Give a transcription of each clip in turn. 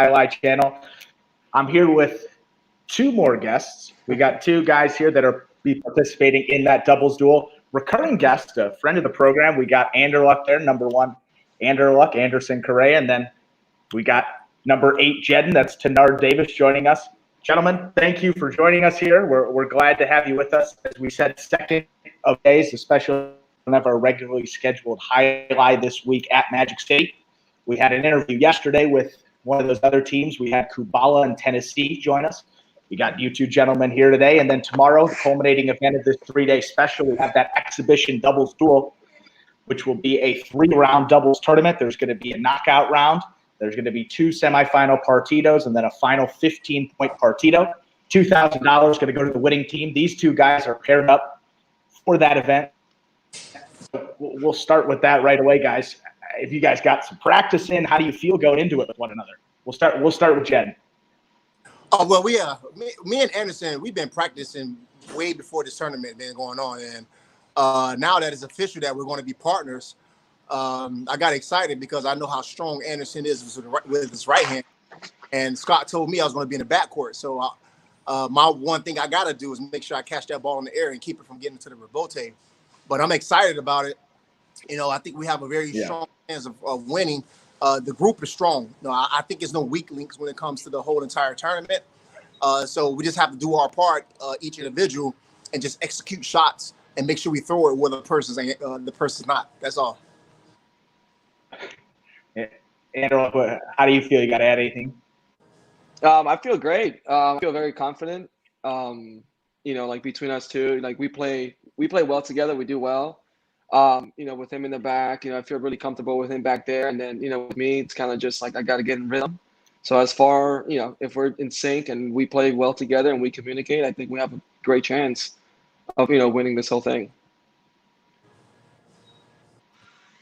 Highlight channel. I'm here with two more guests. We got two guys here that are be participating in that doubles duel. Recurring guest, a friend of the program. We got Anderluck there, number 1, Anderluck, Anderson Correa, and then we got number 8, Jeden. That's Tenard Davis joining us. Gentlemen, thank you for joining us here. We're glad to have you with us. As we said, second of days, especially one of our regularly scheduled highlight this week at Magic City. We had an interview yesterday with one of those other teams. We had Kubala and Tennessee join us. We got you two gentlemen here today. And then tomorrow, the culminating event of this 3-day special, we have that exhibition doubles duel, which will be a 3-round doubles tournament. There's going to be a knockout round. There's going to be 2 semifinal partidos and then a final 15-point partido. $2,000 going to go to the winning team. These two guys are paired up for that event. We'll start with that right away, guys. If you guys got some practice in, how do you feel going into it with one another? We'll start with Jen. Oh, well, me and Anderson, we've been practicing way before this tournament been going on. And now that it's official that we're going to be partners, I got excited because I know how strong Anderson is with his right hand. And Scott told me I was going to be in the backcourt. So my one thing I got to do is make sure I catch that ball in the air and keep it from getting to the rebote. But I'm excited about it. You know, I think we have a very strong chance of winning. The group is strong. No, I think there's no weak links when it comes to the whole entire tournament. So we just have to do our part, each individual, and just execute shots and make sure we throw it where the person's not. That's all. Andrew, how do you feel? You got to add anything? I feel great. I feel very confident. You know, like between us two, like we play well together. We do well. You know, with him in the back, you know, I feel really comfortable with him back there. And then, you know, with me, it's kind of just like I got to get in rhythm. So as far, you know, if we're in sync and we play well together and we communicate, I think we have a great chance of, you know, winning this whole thing.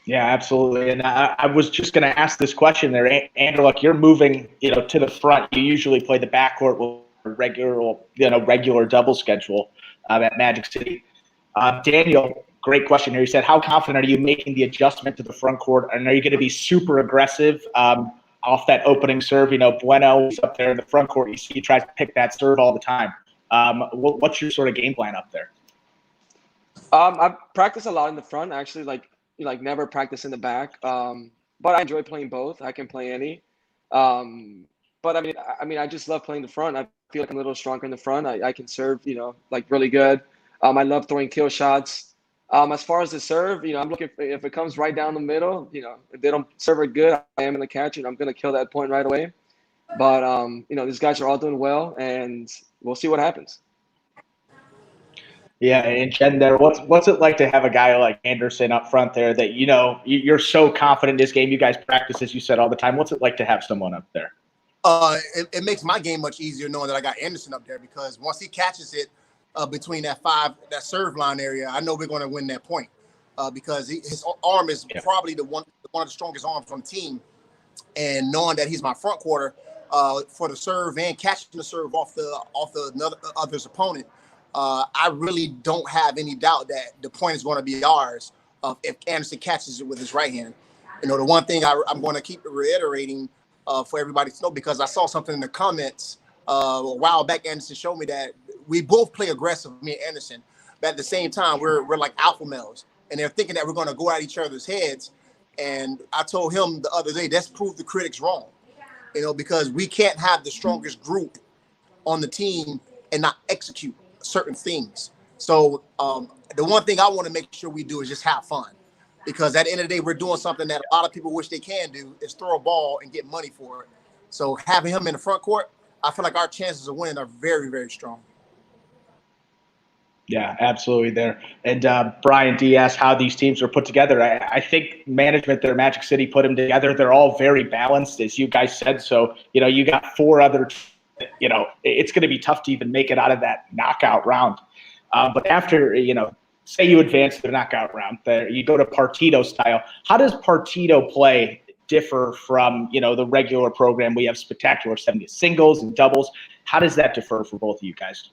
Yeah, absolutely. And I was just going to ask this question there. Anderluck, you're moving, you know, to the front. You usually play the backcourt with a regular double schedule at Magic City. Daniel, great question here. He said, how confident are you making the adjustment to the front court? And are you going to be super aggressive off that opening serve? You know, Bueno is up there in the front court. You see he tries to pick that serve all the time. What's your sort of game plan up there? I practice a lot in the front, actually, like never practice in the back. But I enjoy playing both. I can play any. But I mean, I just love playing the front. I feel like I'm a little stronger in the front. I can serve, you know, like really good. I love throwing kill shots. As far as the serve, you know, I'm looking for, if it comes right down the middle, you know, if they don't serve it good, I am going to catch it. I'm going to kill that point right away. But, you know, these guys are all doing well, and we'll see what happens. Yeah, and Jen, there, what's it like to have a guy like Anderson up front there that, you know, you're so confident in this game. You guys practice, as you said, all the time. What's it like to have someone up there? It makes my game much easier knowing that I got Anderson up there, because once he catches it, between that serve line area, I know we're going to win that point because his arm is probably one of the strongest arms on the team. And knowing that he's my front quarter for the serve and catching the serve off the other's opponent, I really don't have any doubt that the point is going to be ours if Anderson catches it with his right hand. You know, the one thing I'm going to keep reiterating for everybody to know, because I saw something in the comments a while back. Anderson showed me that we both play aggressive, me and Anderson, but at the same time, we're like alpha males, and they're thinking that we're going to go at each other's heads. And I told him the other day, that's proved the critics wrong, you know, because we can't have the strongest group on the team and not execute certain things. So the one thing I want to make sure we do is just have fun, because at the end of the day, we're doing something that a lot of people wish they can do, is throw a ball and get money for it. So having him in the front court, I feel like our chances of winning are very, very strong. Yeah, absolutely there. And Brian D asked how these teams are put together. I think management there, Magic City, put them together. They're all very balanced, as you guys said. So, you know, you got 4 other, you know, it's going to be tough to even make it out of that knockout round. But after, you know, say you advance to the knockout round, you go to partido style. How does partido play differ from, you know, the regular program? We have spectacular 70 singles and doubles. How does that differ for both of you guys?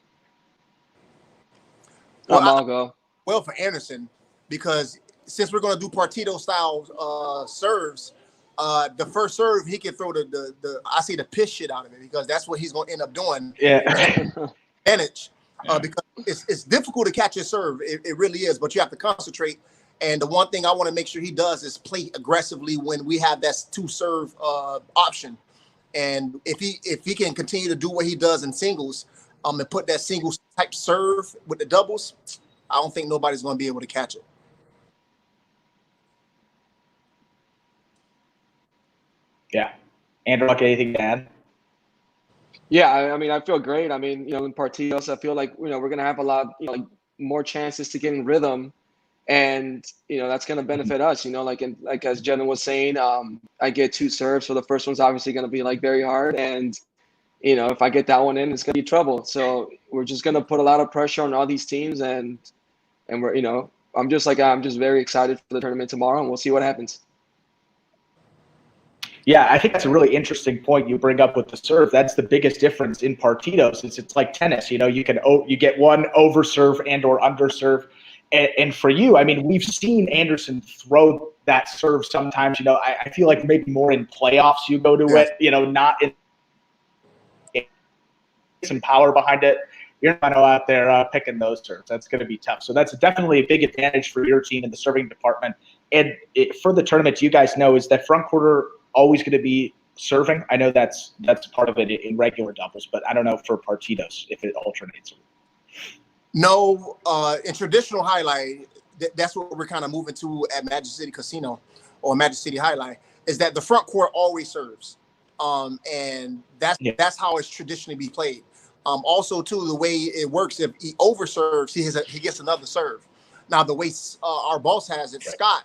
Well, I'll go. Well, for Anderson, because since we're going to do partido style serves, the first serve, he can throw the I see the piss shit out of it, because that's what he's going to end up doing. Yeah. Advantage, because it's difficult to catch his serve. It really is, but you have to concentrate. And the one thing I want to make sure he does is play aggressively when we have that 2-serve option. And if he can continue to do what he does in singles, and put that singles type serve with the doubles, I don't think nobody's going to be able to catch it. Yeah. Anderluck, anything to add? Yeah, I mean, I feel great. I mean, in partidos, I feel like, we're going to have a lot, like more chances to get in rhythm. And, that's going to benefit us, like as Jenna was saying, I get 2 serves. So the first one's obviously going to be like very hard. And, if I get that one in, it's going to be trouble. So we're just going to put a lot of pressure on all these teams. And we're, I'm just very excited for the tournament tomorrow, and we'll see what happens. Yeah, I think that's a really interesting point you bring up with the serve. That's the biggest difference in partidos. It's like tennis. You get one over serve and or under serve. And for you, I mean, we've seen Anderson throw that serve sometimes. I feel like maybe more in playoffs you go to it, not in some power behind it. You're not out there picking those serves. That's going to be tough. So that's definitely a big advantage for your team in the serving department. And for the tournament, you guys know, is that front quarter always going to be serving? I know that's part of it in regular doubles, but I don't know for partidos if it alternates. No, in traditional highlight, that's what we're kind of moving to at Magic City Casino or Magic City Highlight, is that the front court always serves. And that's how it's traditionally be played. Also, too, the way it works, if he overserves, he gets another serve. Now, the way our boss has it, Scott,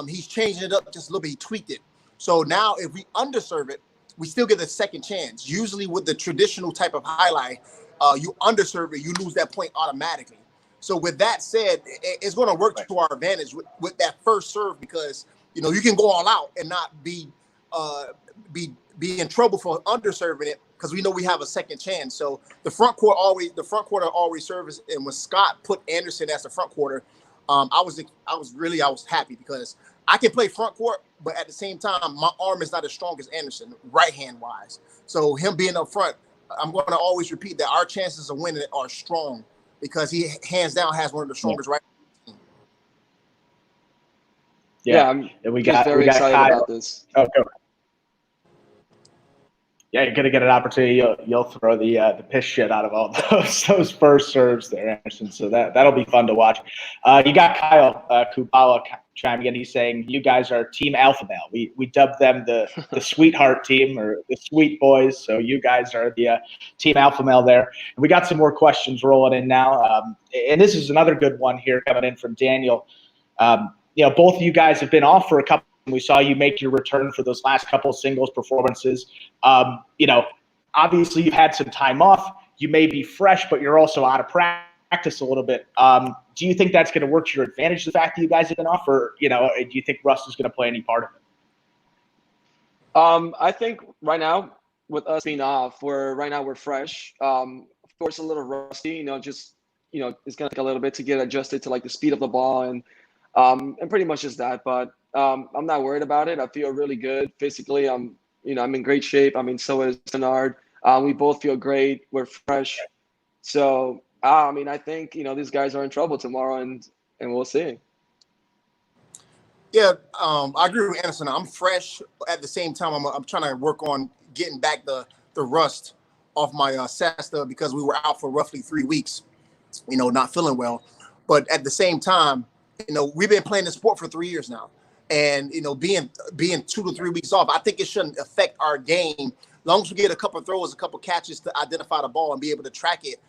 he's changing it up just a little bit. He tweaked it. So now if we underserve it, we still get a second chance. Usually with the traditional type of highlight, you underserve it, you lose that point automatically. So with that said, it's going to work to our advantage with that first serve, because you can go all out and not be in trouble for underserving it, because we know we have a second chance. So the front quarter always serves. And when Scott put Anderson as the front quarter, I was happy, because I can play front court, but at the same time, my arm is not as strong as Anderson, right hand wise. So him being up front, I'm going to always repeat that our chances of winning are strong, because he hands down has one of the strongest right hands. Yeah, I'm very excited about this. Oh, go. Yeah, you're gonna get an opportunity. You'll throw the piss shit out of all those first serves there, Anderson. So that'll be fun to watch. You got Kyle Kubala chiming in. He's saying you guys are Team Alpha Male. We dubbed them the sweetheart team, or the sweet boys. So you guys are the Team Alpha Male there. And we got some more questions rolling in now. And this is another good one here coming in from Daniel. Both of you guys have been off for a couple. We saw you make your return for those last couple of singles performances. Obviously you've had some time off. You may be fresh, but you're also out of practice a little bit. Do you think that's going to work to your advantage, the fact that you guys have been off, or do you think rust is going to play any part of it? I think right now, with us being off, we're fresh. Of course, a little rusty. It's going to take a little bit to get adjusted to like the speed of the ball and pretty much just that. But I'm not worried about it. I feel really good physically. I'm in great shape. I mean, so is Bernard. We both feel great. We're fresh. So, I think, these guys are in trouble tomorrow, and we'll see. Yeah, I agree with Anderson. I'm fresh. At the same time, I'm trying to work on getting back the rust off my SASTA, because we were out for roughly 3 weeks, not feeling well. But at the same time, we've been playing the sport for 3 years now. And, being 2 to 3 weeks off, I think it shouldn't affect our game. As long as we get a couple of throws, a couple of catches to identify the ball and be able to track it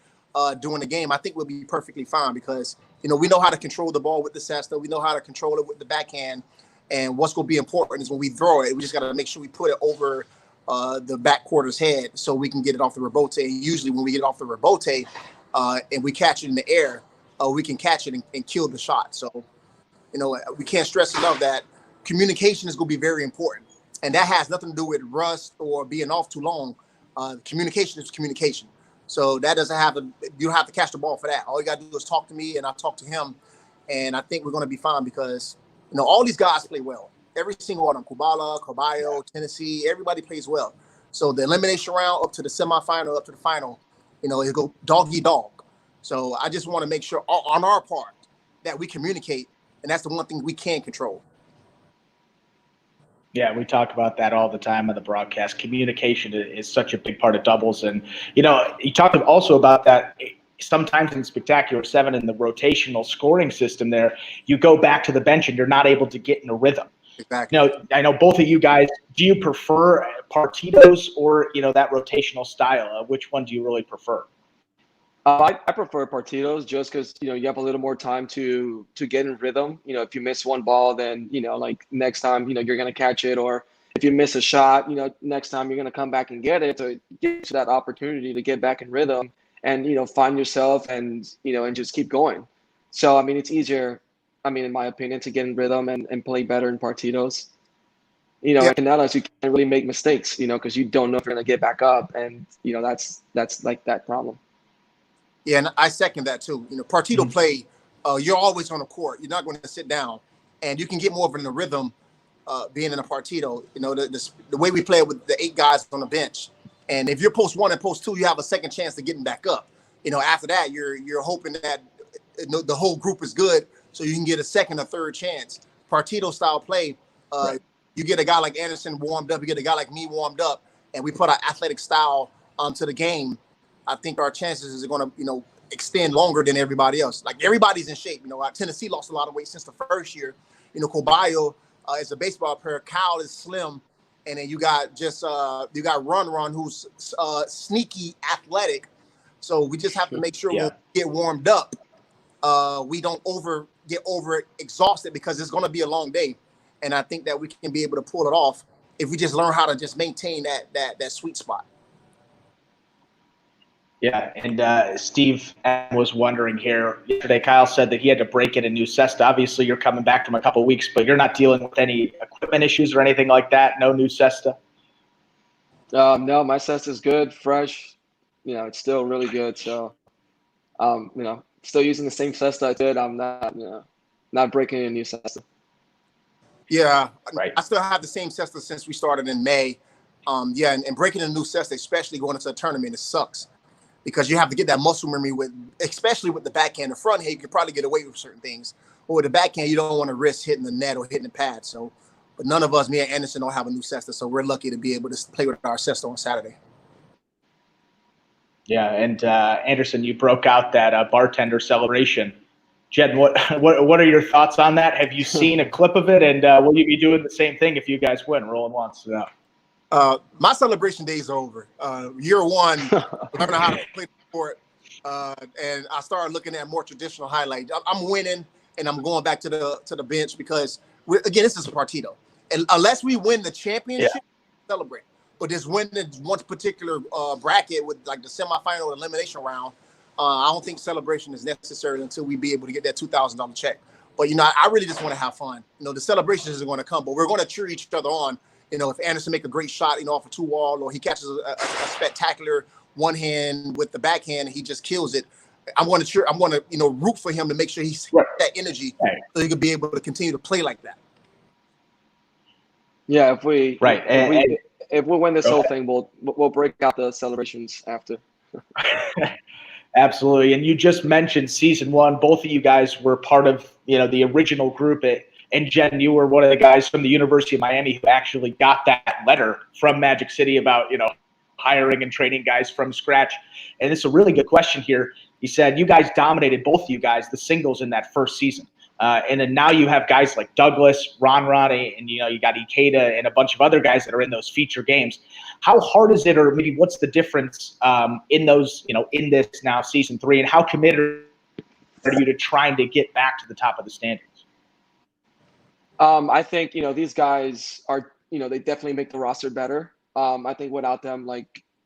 during the game, I think we'll be perfectly fine, because, we know how to control the ball with the SASTA. We know how to control it with the backhand. And what's going to be important is when we throw it, we just got to make sure we put it over the back quarter's head so we can get it off the rebote. And usually when we get it off the rebote and we catch it in the air, we can catch it and kill the shot. So, we can't stress enough that communication is going to be very important. And that has nothing to do with rust or being off too long. Communication is communication. So that doesn't have to, you don't have to catch the ball for that. All you got to do is talk to me and I'll talk to him. And I think we're going to be fine, because, all these guys play well. every single one of them, Kubala, Caballo, Tennessee, everybody plays well. So the elimination round up to the semifinal, up to the final, it go dog eat dog. So I just want to make sure on our part that we communicate, and that's the one thing we can control. Yeah, we talk about that all the time on the broadcast. Communication is such a big part of doubles. And, you talked also about that sometimes in Spectacular 7 in the rotational scoring system there, you go back to the bench and you're not able to get in a rhythm. Exactly. I know both of you guys, do you prefer partidos or, that rotational style? Which one do you really prefer? I prefer partidos just because, you have a little more time to get in rhythm. If you miss one ball, then, like next time, you're going to catch it. Or if you miss a shot, next time you're going to come back and get it to get to that opportunity to get back in rhythm and, find yourself and, and just keep going. So, it's easier, in my opinion, to get in rhythm and play better in partidos. In Canelas, you can't really make mistakes, because you don't know if you're going to get back up. And, that's like that problem. Yeah, and I second that too. Partido play, you're always on the court. You're not going to sit down, and you can get more of in the rhythm being in a partido. The way we play with the 8 guys on the bench, and if you're post 1 and post 2, you have a second chance to getting back up. After that, you're hoping that the whole group is good, so you can get a second or third chance. Partido style play, right. You get a guy like Anderson warmed up, you get a guy like me warmed up, and we put our athletic style to the game. I think our chances are going to, extend longer than everybody else. Like everybody's in shape. Tennessee lost a lot of weight since the first year. Caballo is a baseball player. Kyle is slim, and then you got Run, who's sneaky athletic. So we just have to make sure when we get warmed up, we don't get over exhausted because it's going to be a long day. And I think that we can be able to pull it off if we just learn how to just maintain that sweet spot. Yeah, and Steve was wondering here, yesterday Kyle said that he had to break in a new cesta. Obviously, you're coming back from a couple of weeks, but you're not dealing with any equipment issues or anything like that? No new cesta? No, my cesta is good, fresh. It's still really good. So, still using the same cesta I did. I'm not breaking a new cesta. Yeah, right. I still have the same cesta since we started in May. And breaking a new cesta, especially going into a tournament, it sucks. Because you have to get that muscle memory especially with the backhand. The front hand, you can probably get away with certain things. But with the backhand, you don't want to risk hitting the net or hitting the pad. So, but none of us, me and Anderson, don't have a new cesta. So we're lucky to be able to play with our cesta on Saturday. Yeah, and Anderson, you broke out that bartender celebration. Jed, what are your thoughts on that? Have you seen a clip of it? And will you be doing the same thing if you guys win? Rolling once. Yeah. My celebration days are over. Year one, learning how to play the sport, and I started looking at more traditional highlights. I'm winning, and I'm going back to the bench because this is a partido, and unless we win the championship, celebrate. But just win the one particular bracket with like the semifinal elimination round, I don't think celebration is necessary until we be able to get that $2,000 check. But I really just want to have fun. The celebrations are going to come, but we're going to cheer each other on. If Anderson make a great shot, off a 2-wall, or he catches a spectacular one hand with the backhand, and he just kills it. I'm going to cheer. I'm going to, root for him to make sure he's that energy, so he could be able to continue to play like that. Yeah, if we win this whole thing, we'll break out the celebrations after. Absolutely, and you just mentioned season 1. Both of you guys were part of the original group. And Jen, you were one of the guys from the University of Miami who actually got that letter from Magic City about, hiring and training guys from scratch. And it's a really good question here. He said you guys dominated, both of you guys, the singles in that first season. And then now you have guys like Douglas, Ron, and, you got Ikeda and a bunch of other guys that are in those feature games. How hard is it, or maybe what's the difference in those, in this now season 3, and how committed are you to trying to get back to the top of the standings? I think, these guys are, they definitely make the roster better. I think without them,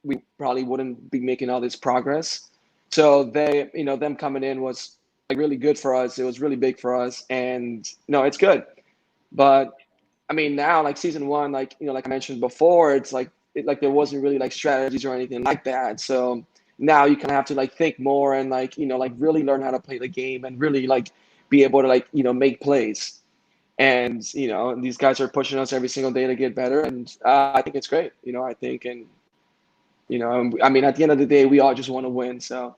we probably wouldn't be making all this progress. So they, them coming in was really good for us. It was really big for us, and it's good. But now season 1, like I mentioned before, it's there wasn't really strategies or anything like that. So now you kind of have to think more and really learn how to play the game and really be able to make plays. And these guys are pushing us every single day to get better, and I think it's great. I think, and I mean, at the end of the day, we all just want to win, so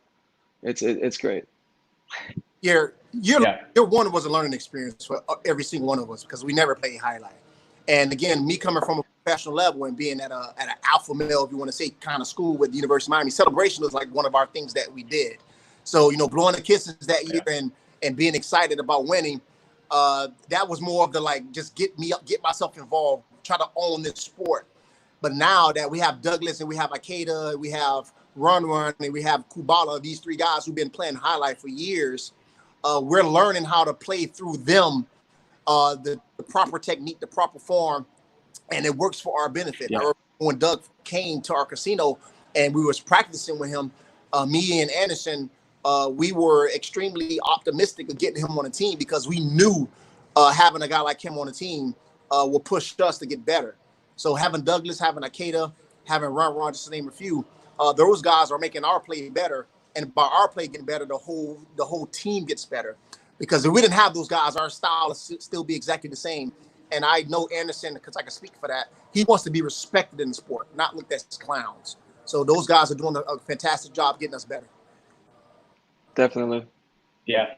it's great. Year one was a learning experience for every single one of us because we never played highlight. And again, me coming from a professional level and being at an alpha male, if you want to say, kind of school with the University of Miami, celebration was like one of our things that we did. So blowing the kisses that year and being excited about winning, that was more of the like just get myself involved, try to own this sport. But now that we have Douglas and we have Akeda, we have Run, and we have Kubala, these three guys who've been playing highlight for years, we're learning how to play through them, the proper technique, the proper form, and it works for our benefit. Yeah. I remember when Doug came to our casino and we was practicing with him, me and Anderson, we were extremely optimistic of getting him on the team because we knew having a guy like him on the team will push us to get better. So having Douglas, having Akeda, having Ron, just to name a few, those guys are making our play better. And by our play getting better, the whole team gets better. Because if we didn't have those guys, our style would still be exactly the same. And I know Anderson, because I can speak for that, he wants to be respected in the sport, not looked at as clowns. So those guys are doing a fantastic job getting us better. Definitely. Yeah,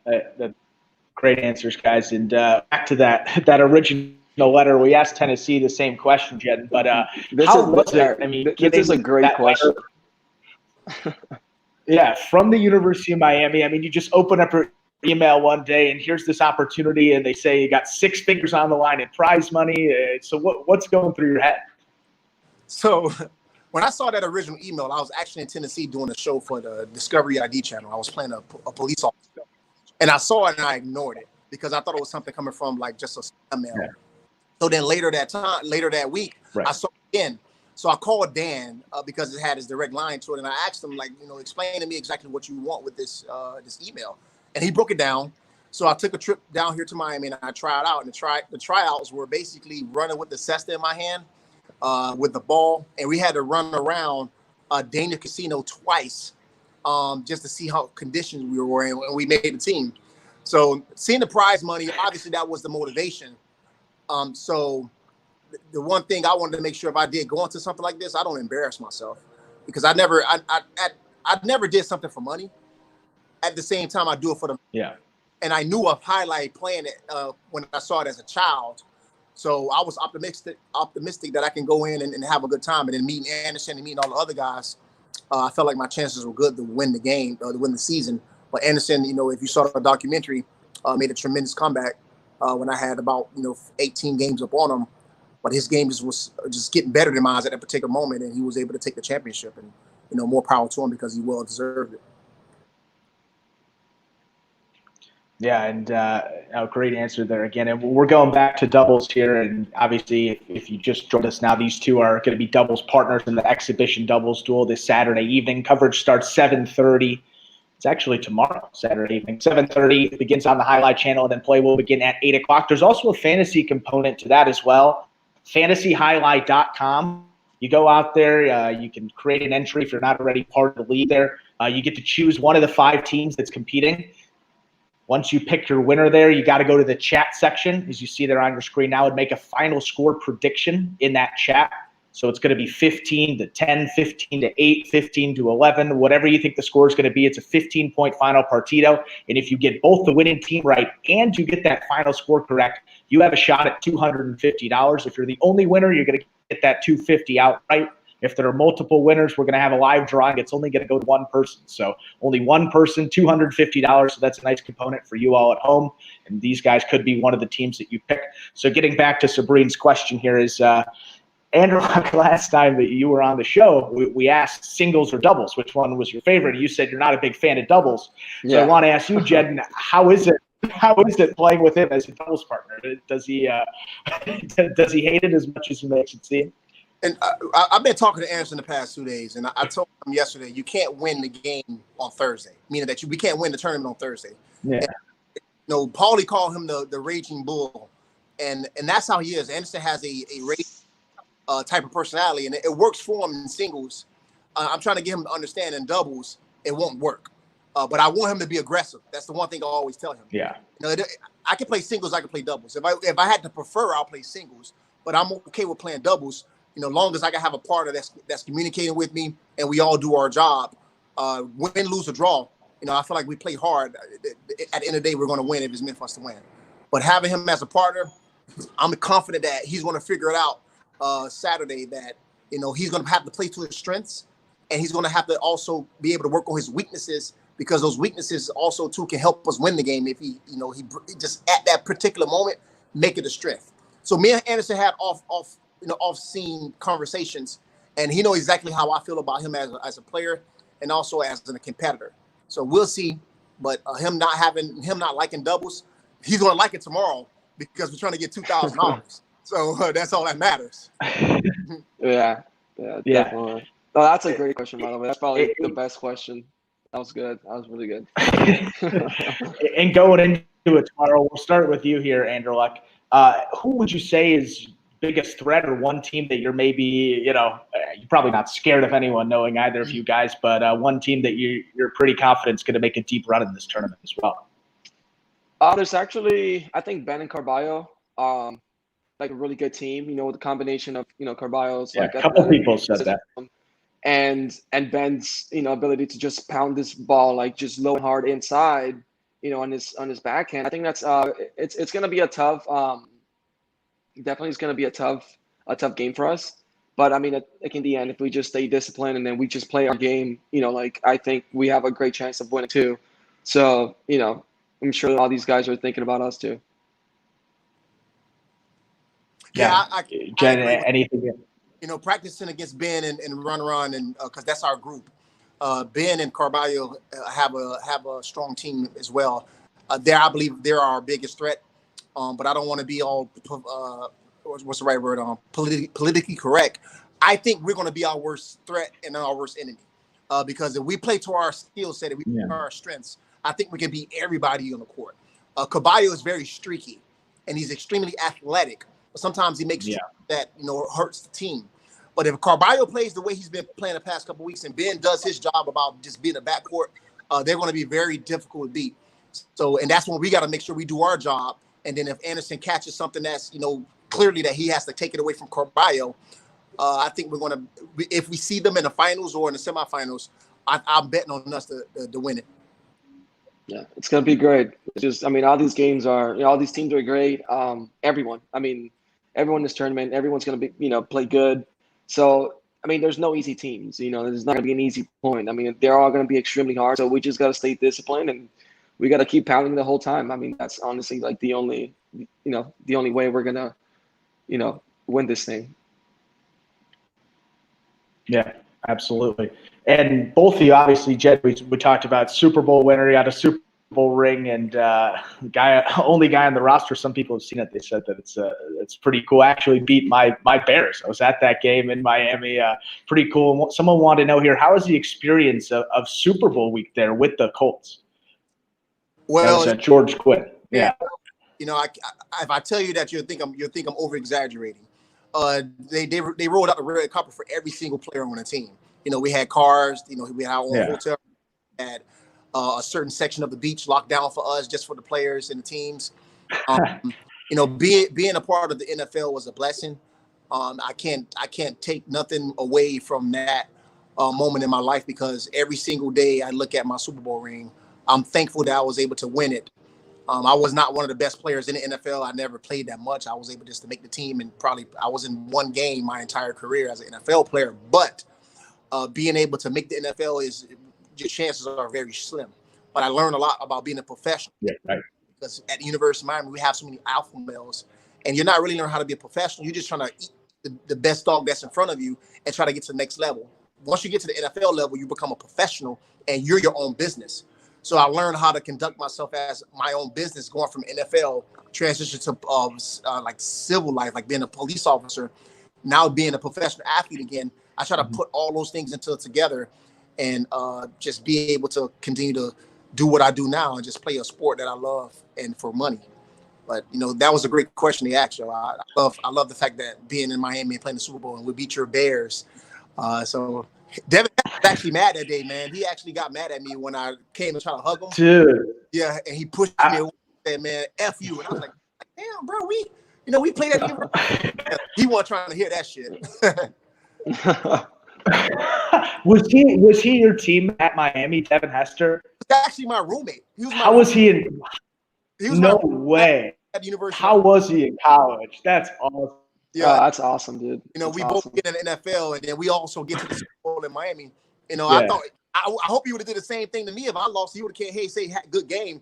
great answers, guys. And back to that original letter, we asked Tennessee the same question, Jed. But this is a great question. Yeah, from the University of Miami. I mean, you just open up your email one day and here's this opportunity, and they say you got 6 figures on the line in prize money. So what's going through your head? So when I saw that original email, I was actually in Tennessee doing a show for the Discovery ID channel. I was playing a police officer, and I saw it and I ignored it because I thought it was something coming from like just a email. Yeah. So then later that week, right, I saw it again. So I called Dan because it had his direct line to it, and I asked him, like, explain to me exactly what you want with this email, and he broke it down. So I took a trip down here to Miami and I tried out, and the tryouts were basically running with the cesta in my hand with the ball, and we had to run around Dana Casino twice just to see how conditions we were in, and we made the team. So seeing the prize money, obviously that was the motivation. So the one thing I wanted to make sure if I did go into something like this, I don't embarrass myself, because I never did something for money. At the same time, I do it for the And I knew of highlight playing it when I saw it as a child, so I was optimistic that I can go in and have a good time. And then meeting Anderson and meeting all the other guys, I felt like my chances were good to win the game, to win the season. But Anderson, if you saw the documentary, made a tremendous comeback when I had about 18 games up on him. But his game was just getting better than mine at that particular moment, and he was able to take the championship. And more power to him because he well deserved it. Yeah, and a great answer there again. And we're going back to doubles here, and obviously, if you just joined us now, these two are going to be doubles partners in the exhibition doubles duel this Saturday evening. Coverage starts 7:30. It's actually tomorrow, Saturday evening, 7:30. It begins on the Highlight Channel, and then play will begin at 8 o'clock. There's also a fantasy component to that as well. FantasyHighlight.com. You go out there, you can create an entry if you're not already part of the league there. You get to choose one of the 5 teams that's competing. Once you pick your winner there, you got to go to the chat section, as you see there on your screen now, and make a final score prediction in that chat. So it's going to be 15-10, 15-8, 15-11, whatever you think the score is going to be. It's a 15-point final partido. And if you get both the winning team right and you get that final score correct, you have a shot at $250. If you're the only winner, you're going to get that $250 outright. If there are multiple winners, we're going to have a live drawing. It's only going to go to one person. So only one person, $250. So that's a nice component for you all at home. And these guys could be one of the teams that you pick. So getting back to Sabrine's question here is, Anderluck, last time that you were on the show, we asked singles or doubles. Which one was your favorite? You said you're not a big fan of doubles. So I want to ask you, Jed, how is it playing with him as a doubles partner? Does he hate it as much as he makes it seem? And I've been talking to Anderson the past 2 days, and I told him yesterday, you can't win the game on Thursday, meaning that we can't win the tournament on Thursday. Yeah. And, Paulie called him the raging bull, and that's how he is. Anderson has a raging type of personality, and it works for him in singles. I'm trying to get him to understand in doubles, it won't work. But I want him to be aggressive. That's the one thing I always tell him. Yeah. I can play singles, I can play doubles. If I had to prefer, I'll play singles. But I'm okay with playing doubles. Long as I can have a partner that's communicating with me and we all do our job. Win, lose, or draw. I feel like we play hard. At the end of the day, we're going to win if it's meant for us to win. But having him as a partner, I'm confident that he's going to figure it out Saturday. That he's going to have to play to his strengths, and he's going to have to also be able to work on his weaknesses, because those weaknesses also too can help us win the game if he just at that particular moment make it a strength. So me and Anderson had off-scene conversations, and he knows exactly how I feel about him as a player and also as a competitor. So we'll see. But him not liking doubles, he's going to like it tomorrow because we're trying to get $2,000. So that's all that matters. Yeah, definitely. Oh, that's a great question, by the way. That's probably the best question. That was good. That was really good. And going into it tomorrow, we'll start with you here, Anderluck. Who would you say is biggest threat, or one team that you're maybe, you're probably not scared of anyone knowing either of you guys, but one team that you're pretty confident is going to make a deep run in this tournament as well? There's actually, I think Ben and Carballo, like a really good team, with the combination of, Carballo's a couple people said that. And Ben's, ability to just pound this ball like just low and hard inside, on his backhand. I think that's it's going to be a tough, definitely it's going to be a tough game for us. But I mean, in the end, if we just stay disciplined and then we just play our game, I think we have a great chance of winning too. So, I'm sure all these guys are thinking about us too. Yeah, Jen, anything? Practicing against Ben and Run, and because that's our group. Ben and Carballo have a strong team as well. I believe they're our biggest threat. But I don't want to be all what's the right word? Politically correct. I think we're going to be our worst threat and our worst enemy. Because if we play to our skill set, if we play to our strengths, I think we can beat everybody on the court. Carballo is very streaky, and he's extremely athletic. But sometimes he makes that hurts the team. But if Carballo plays the way he's been playing the past couple of weeks, and Ben does his job about just being a backcourt, they're going to be very difficult to beat. So, and that's when we got to make sure we do our job. And then if Anderson catches something that's clearly that he has to take it away from Carballo, I think we're going to. If we see them in the finals or in the semifinals, I'm betting on us to win it. Yeah, it's going to be great. It's just, all these games are, all these teams are great. Everyone in this tournament, everyone's going to be, play good. So, there's no easy teams. There's not going to be an easy point. They're all going to be extremely hard. So we just got to stay disciplined, and we got to keep pounding the whole time. That's honestly like the only way we're going to, win this thing. Yeah, absolutely. And both of you, obviously, Jed, we talked about Super Bowl winner. You got a Super Bowl ring, and only guy on the roster. Some people have seen it. They said that it's pretty cool. I actually beat my Bears. I was at that game in Miami. Pretty cool. Someone wanted to know here, how was the experience of Super Bowl week there with the Colts? Well, that was George Quinn. Yeah. If I tell you that, you'll think I'm over exaggerating. They rolled out the red carpet for every single player on the team. We had cars. We had our own hotel. We had a certain section of the beach locked down for us, just for the players and the teams. Being a part of the NFL was a blessing. I can't take nothing away from that moment in my life, because every single day I look at my Super Bowl ring. I'm thankful that I was able to win it. I was not one of the best players in the NFL. I never played that much. I was able just to make the team, and I was in one game my entire career as an NFL player. But being able to make the NFL your chances are very slim. But I learned a lot about being a professional. Yeah, right. Because at the University of Miami, we have so many alpha males, and you're not really learning how to be a professional. You're just trying to eat the best dog that's in front of you and try to get to the next level. Once you get to the NFL level, you become a professional, and you're your own business. So I learned how to conduct myself as my own business, going from NFL transition to like civil life, like being a police officer, now being a professional athlete again. I try to put all those things together and just be able to continue to do what I do now and just play a sport that I love and for money. But that was a great question to ask. I love the fact that being in Miami and playing the Super Bowl, and we beat your Bears. So Devin was actually mad that day, man. He actually got mad at me when I came to try to hug him. Dude. Yeah, and he pushed me away and said, man, F you. And I was like, damn, bro, we played at the university. He wasn't trying to hear that shit. Was he your team at Miami, Devin Hester? He was actually my roommate. How was he in? He was no way. At the university. How was he in college? That's awesome. Yeah, that's awesome, dude. You know, that's we awesome. both get in the NFL, and then we also get to the Super Bowl in Miami. You know, Yeah. I hope he would have did the same thing to me if I lost. He would have hey, say good game,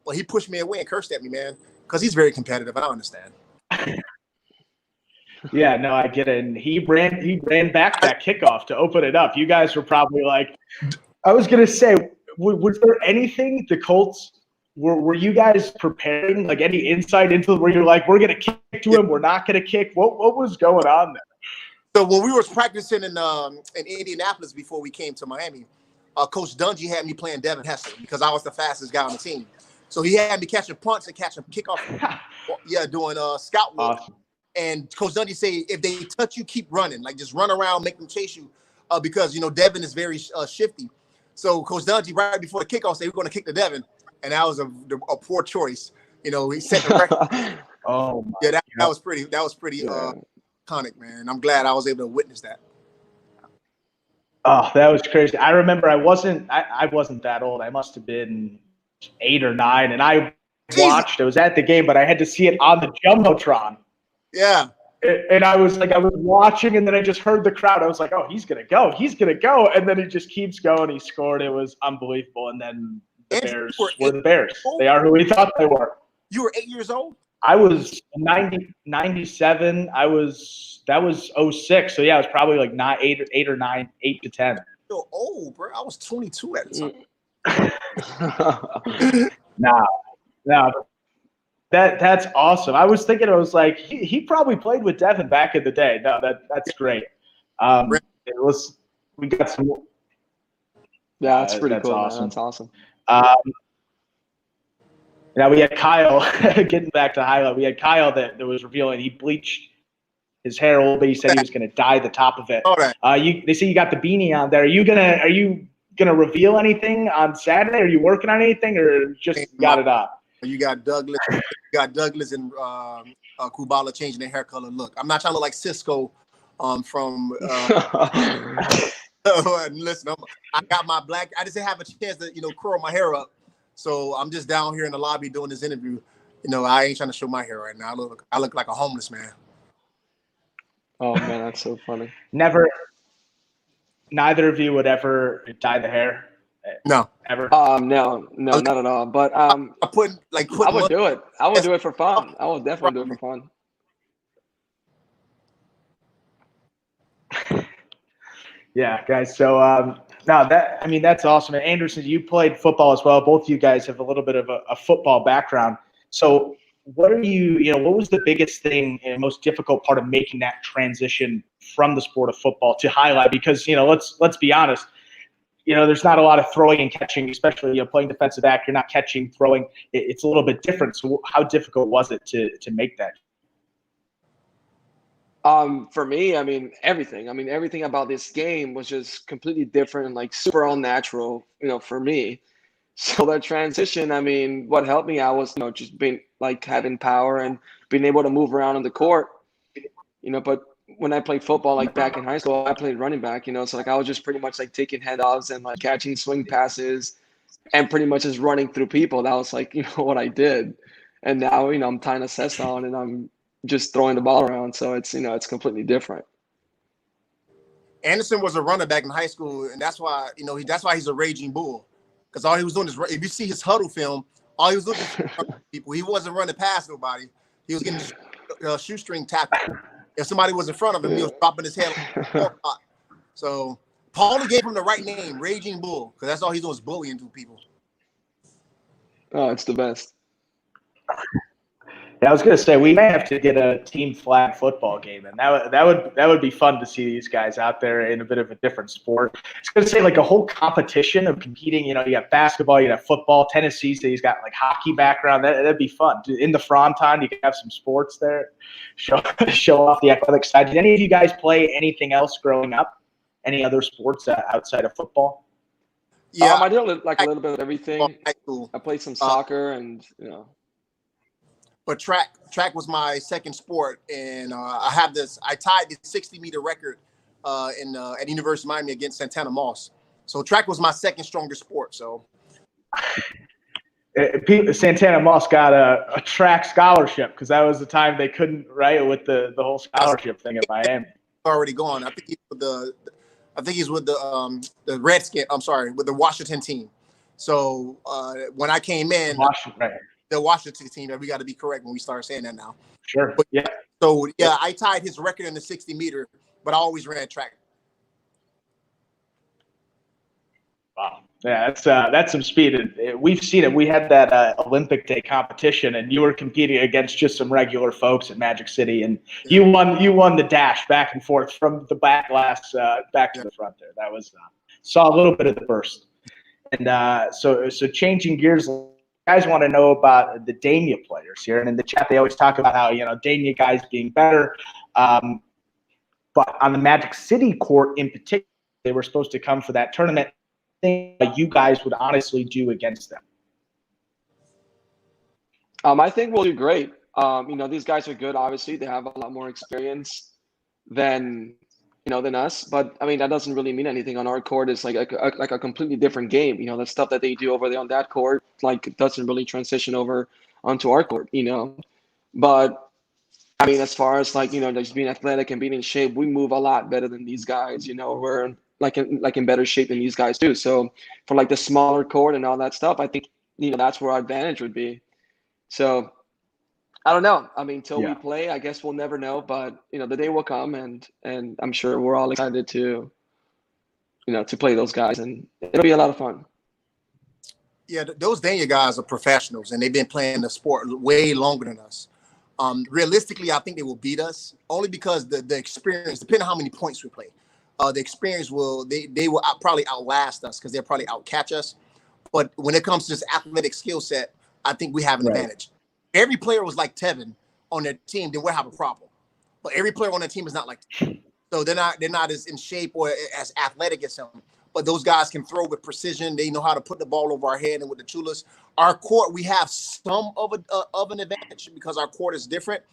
but he pushed me away and cursed at me, man, because he's very competitive. I don't understand. Yeah, no, I get it. And he ran back that kickoff to open it up. You guys were probably like, I was gonna say, was there anything the Colts were you guys preparing, like any insight into where you're like, we're gonna kick to him, we're not gonna kick? What was going on there? So when we were practicing in Indianapolis before we came to Miami, Coach Dungy had me playing Devin Hester because I was the fastest guy on the team. So he had me catching punts and catching kickoff. Doing scout work. Awesome. And Coach Dungy say, if they touch you, keep running. Like, just run around, make them chase you, because, you know, Devin is very shifty. So Coach Dungy, right before the kickoff, said, we're going to kick to Devin. And that was a poor choice. You know, he set the record. That was pretty iconic, man. I'm glad I was able to witness that. Oh, that was crazy. I remember I wasn't that old. I must have been 8 or 9. And I watched, I was at the game, but I had to see it on the Jumbotron. Yeah. And I was watching, and then I just heard the crowd. I was like, oh, he's going to go. And then he just keeps going. He scored. It was unbelievable. And then the Bears were the Bears. They are who we thought they were. You were 8 years old? I was 97. That was 06. So, yeah, I was probably like 8 or 9, 8 to 10. You're old, bro. I was 22 at the time. No. That's awesome. I was thinking, I was like, he probably played with Devin back in the day. No, that's great. We got some. Yeah, that's pretty cool. Awesome. Man. That's awesome. Now we had Kyle. Getting back to the highlight, we had Kyle that was revealing he bleached his hair a little bit. He said he was going to dye the top of it. All right. They say you got the beanie on there. Are you gonna reveal anything on Saturday? Are you working on anything, or just got it on? You got Douglas and Kubala changing their hair color. Look, I'm not trying to look like Cisco from listen, I got my black. I just didn't have a chance to, curl my hair up. So I'm just down here in the lobby doing this interview. I ain't trying to show my hair right now. I look like a homeless man. Oh man, that's so funny. Neither of you would ever dye the hair. No. Ever? No, not at all. But I would do it. I would do it for fun. I would definitely do it for fun. Yeah, guys. So that's awesome. And Anderson, you played football as well. Both of you guys have a little bit of a football background. So what was the biggest thing and most difficult part of making that transition from the sport of football to highlight? Because, let's be honest, there's not a lot of throwing and catching, especially, playing defensive back. You're not catching, throwing. It's a little bit different. So how difficult was it to make that? For me, everything. Everything about this game was just completely different and like super unnatural, for me. So that transition, what helped me out was, just being like having power and being able to move around on the court, but when I played football, like back in high school, I played running back, so like I was just pretty much like taking handoffs and like catching swing passes and pretty much just running through people. That was like, what I did. And now, I'm tying a cess on and I'm just throwing the ball around. So it's, it's completely different. Anderson was a runner back in high school, and that's why, that's why he's a raging bull. Because all he was doing is, if you see his huddle film, all he was looking for people. He wasn't running past nobody. He was getting shoestring tackled. If somebody was in front of him, he was dropping his head. So Paulie gave him the right name, Raging Bull, because that's all he's doing is bullying to people. Oh, it's the best. Yeah, I was gonna say we may have to get a team flag football game, and that would be fun to see these guys out there in a bit of a different sport. I was gonna say like a whole competition of competing. You got basketball, you got football. Tennessee, so he's got like hockey background. That'd be fun. In the Fronton, you could have some sports there. Show off the athletic side. Did any of you guys play anything else growing up? any other sports outside of football? Yeah, I did like a little bit of everything. high school. I played some soccer and But track was my second sport, and I have this. I tied the 60-meter record at University of Miami against Santana Moss. So track was my second strongest sport. So Santana Moss got a track scholarship because that was the time they couldn't, right, with the whole scholarship thing at Miami. Already gone. I think he's with the Redskins. I'm sorry, with the Washington team. So when I came in, the Washington team. We got to be correct when we start saying that now. Sure. But, yeah. So yeah, I tied his record in the 60-meter, but I always ran track. Wow. Yeah, that's some speed. We've seen it. We had that Olympic Day competition, and you were competing against just some regular folks at Magic City, and you won the dash back and forth from the back glass back to the front there. That was saw a little bit of the burst. And so changing gears, guys want to know about the Dania players here, and in the chat they always talk about how Dania guys being better, but on the Magic City court in particular, they were supposed to come for that tournament. You guys would honestly do against them? I think we'll do great. These guys are good. Obviously, they have a lot more experience than us. But I mean, that doesn't really mean anything on our court. It's like a completely different game. The stuff that they do over there on that court, it doesn't really transition over onto our court. But I mean, as far as just being athletic and being in shape, we move a lot better than these guys. We're in better shape than these guys do. So for the smaller court and all that stuff, I think that's where our advantage would be. So I don't know. I mean, till we play, I guess we'll never know. But the day will come, and I'm sure we're all excited to play those guys, and it'll be a lot of fun. Yeah, those Dania guys are professionals, and they've been playing the sport way longer than us. Realistically, I think they will beat us only because the experience, depending on how many points we play. The experience they will probably outlast us because they'll probably outcatch us. But when it comes to this athletic skill set, I think we have an advantage. Every player was like Tevin on their team, then we'll have a problem. But every player on their team is not like Tevin. So they're not as in shape or as athletic as him. But those guys can throw with precision. They know how to put the ball over our head. And with the chulas, our court, we have some of an advantage because our court is different.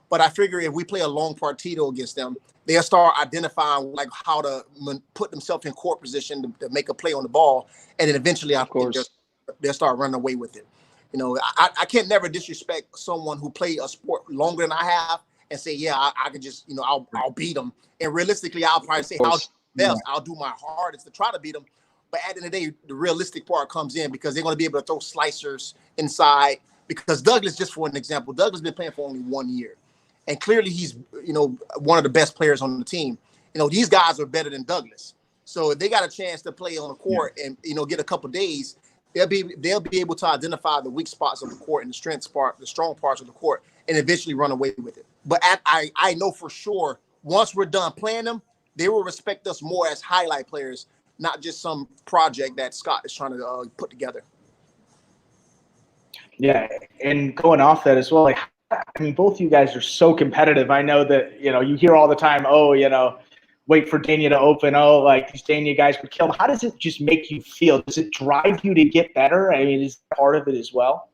But I figure if we play a long partido against them, they'll start identifying how to put themselves in court position to make a play on the ball, and then eventually, I think they'll start running away with it. I can't never disrespect someone who played a sport longer than I have and say, yeah, I can just, I'll beat them. And realistically, I'll probably say, I'll do my hardest to try to beat them. But at the end of the day, the realistic part comes in because they're going to be able to throw slicers inside. Because Douglas, just for an example, Douglas has been playing for only 1 year. And clearly he's, one of the best players on the team. These guys are better than Douglas. So if they got a chance to play on the court and, get a couple days, they'll be able to identify the weak spots of the court and the strong parts of the court and eventually run away with it. But I know for sure once we're done playing them, they will respect us more as highlight players, not just some project that Scott is trying to put together. Yeah, and going off that as well, I mean, both of you guys are so competitive. I know that, you hear all the time, wait for Dania to open. These Dania guys would kill. How does it just make you feel? Does it drive you to get better? I mean, is that part of it as well?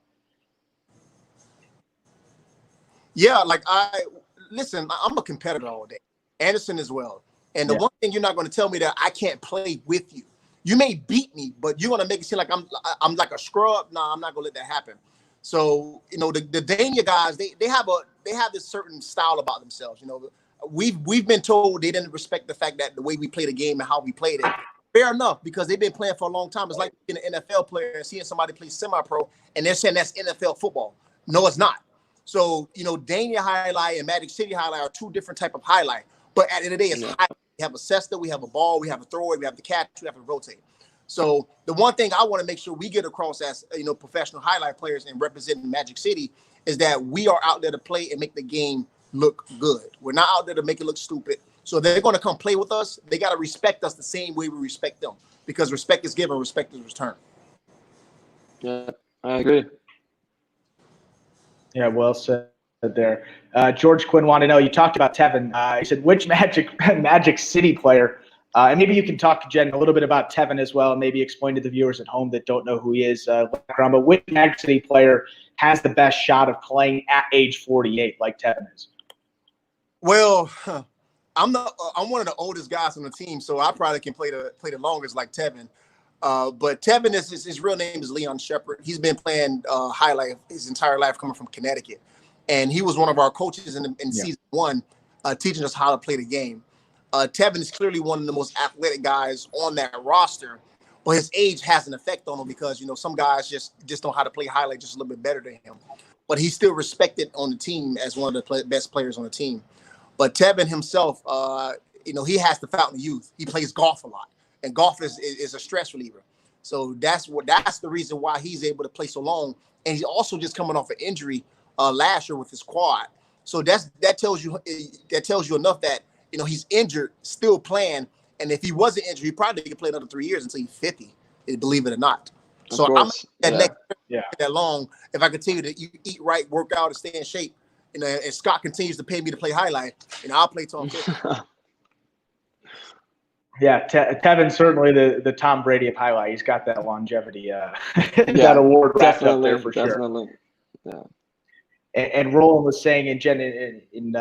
Yeah, I'm a competitor all day. Anderson as well. And the one thing you're not going to tell me that I can't play with you. You may beat me, but you're going to make it seem like I'm like a scrub. No, I'm not going to let that happen. So, the Dania guys, they have this certain style about themselves. We've been told they didn't respect the fact that the way we play the game and how we played it. Fair enough, because they've been playing for a long time. It's like being an NFL player and seeing somebody play semi-pro, and they're saying that's NFL football. No, it's not. So, Dania highlight and Magic City highlight are two different type of highlight. But at the end of the day, it's highlight. We have a cesta, we have a ball, we have a thrower, we have the catch, we have to rotate. So the one thing I want to make sure we get across as professional highlight players and representing Magic City is that we are out there to play and make the game look good. We're not out there to make it look stupid. So they're going to come play with us. They got to respect us the same way we respect them, because respect is given, respect is returned. Yeah, I agree. Yeah, well said there. George Quinn wanted to know, you talked about Tevin. He said, which Magic City player And maybe you can talk to Jen a little bit about Tevin as well, and maybe explain to the viewers at home that don't know who he is. But which Magic City player has the best shot of playing at age 48 like Tevin is? Well, I'm one of the oldest guys on the team, so I probably can play the longest like Tevin. But Tevin his real name is Leon Shepard. He's been playing highlight his entire life, coming from Connecticut, and he was one of our coaches in season 1, teaching us how to play the game. Tevin is clearly one of the most athletic guys on that roster, but his age has an effect on him because some guys just know how to play highlight just a little bit better than him. But he's still respected on the team as one of the best players on the team. But Tevin himself, he has the fountain of youth. He plays golf a lot, and golf is a stress reliever. So that's the reason why he's able to play so long. And he's also just coming off an injury last year with his quad. So that tells you enough that he's injured, still playing. And if he wasn't injured, he probably could play another 3 years until he's 50. Believe it or not. So I'm next that long. If I continue to eat right, work out, and stay in shape, and Scott continues to pay me to play highlight, I'll play till I'm 50. Yeah, Tevin's certainly the Tom Brady of highlight. He's got that longevity, that award wrapped up there for sure. Yeah. And Roland was saying, and Jen, in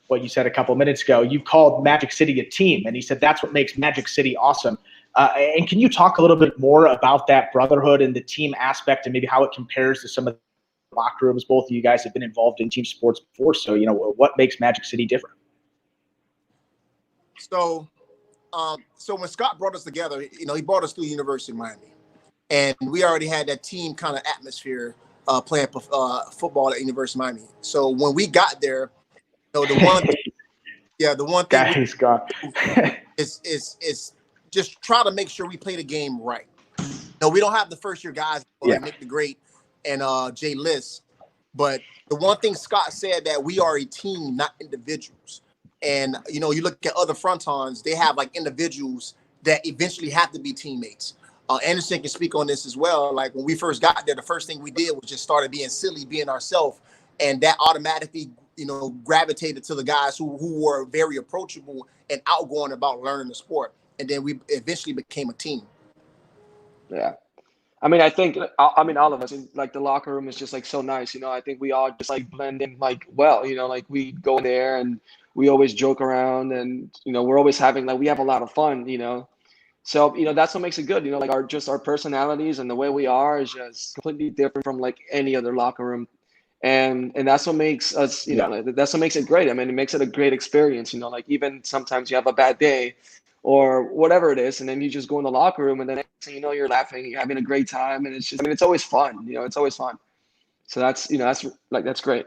what you said a couple of minutes ago, you called Magic City a team, and he said that's what makes Magic City awesome. And can you talk a little bit more about that brotherhood and the team aspect, and maybe how it compares to some of the locker rooms? Both of you guys have been involved in team sports before, so what makes Magic City different? So when Scott brought us together, he brought us through the University of Miami, and we already had that team kind of atmosphere playing football at University of Miami. So when we got there, the one thing is just try to make sure we play the game right. We don't have the first year guys like Nick the Great and Jay Liss, but the one thing Scott said that we are a team, not individuals. And you look at other frontons, they have like individuals that eventually have to be teammates. Anderson can speak on this as well. Like when we first got there, the first thing we did was just started being silly, being ourselves, and that automatically, gravitated to the guys who were very approachable and outgoing about learning the sport. And then we eventually became a team. Yeah. I think all of us, like the locker room is just like so nice. I think we all just like blend in like well, like we go in there and we always joke around and, we're always having we have a lot of fun, So, that's what makes it good. Like our personalities and the way we are is just completely different from like any other locker room. And that's what makes us, that's what makes it great. It makes it a great experience, like even sometimes you have a bad day or whatever it is, and then you just go in the locker room and then next thing you know, you're laughing, you're having a great time. And it's just, it's always fun, it's always fun. So that's, that's great.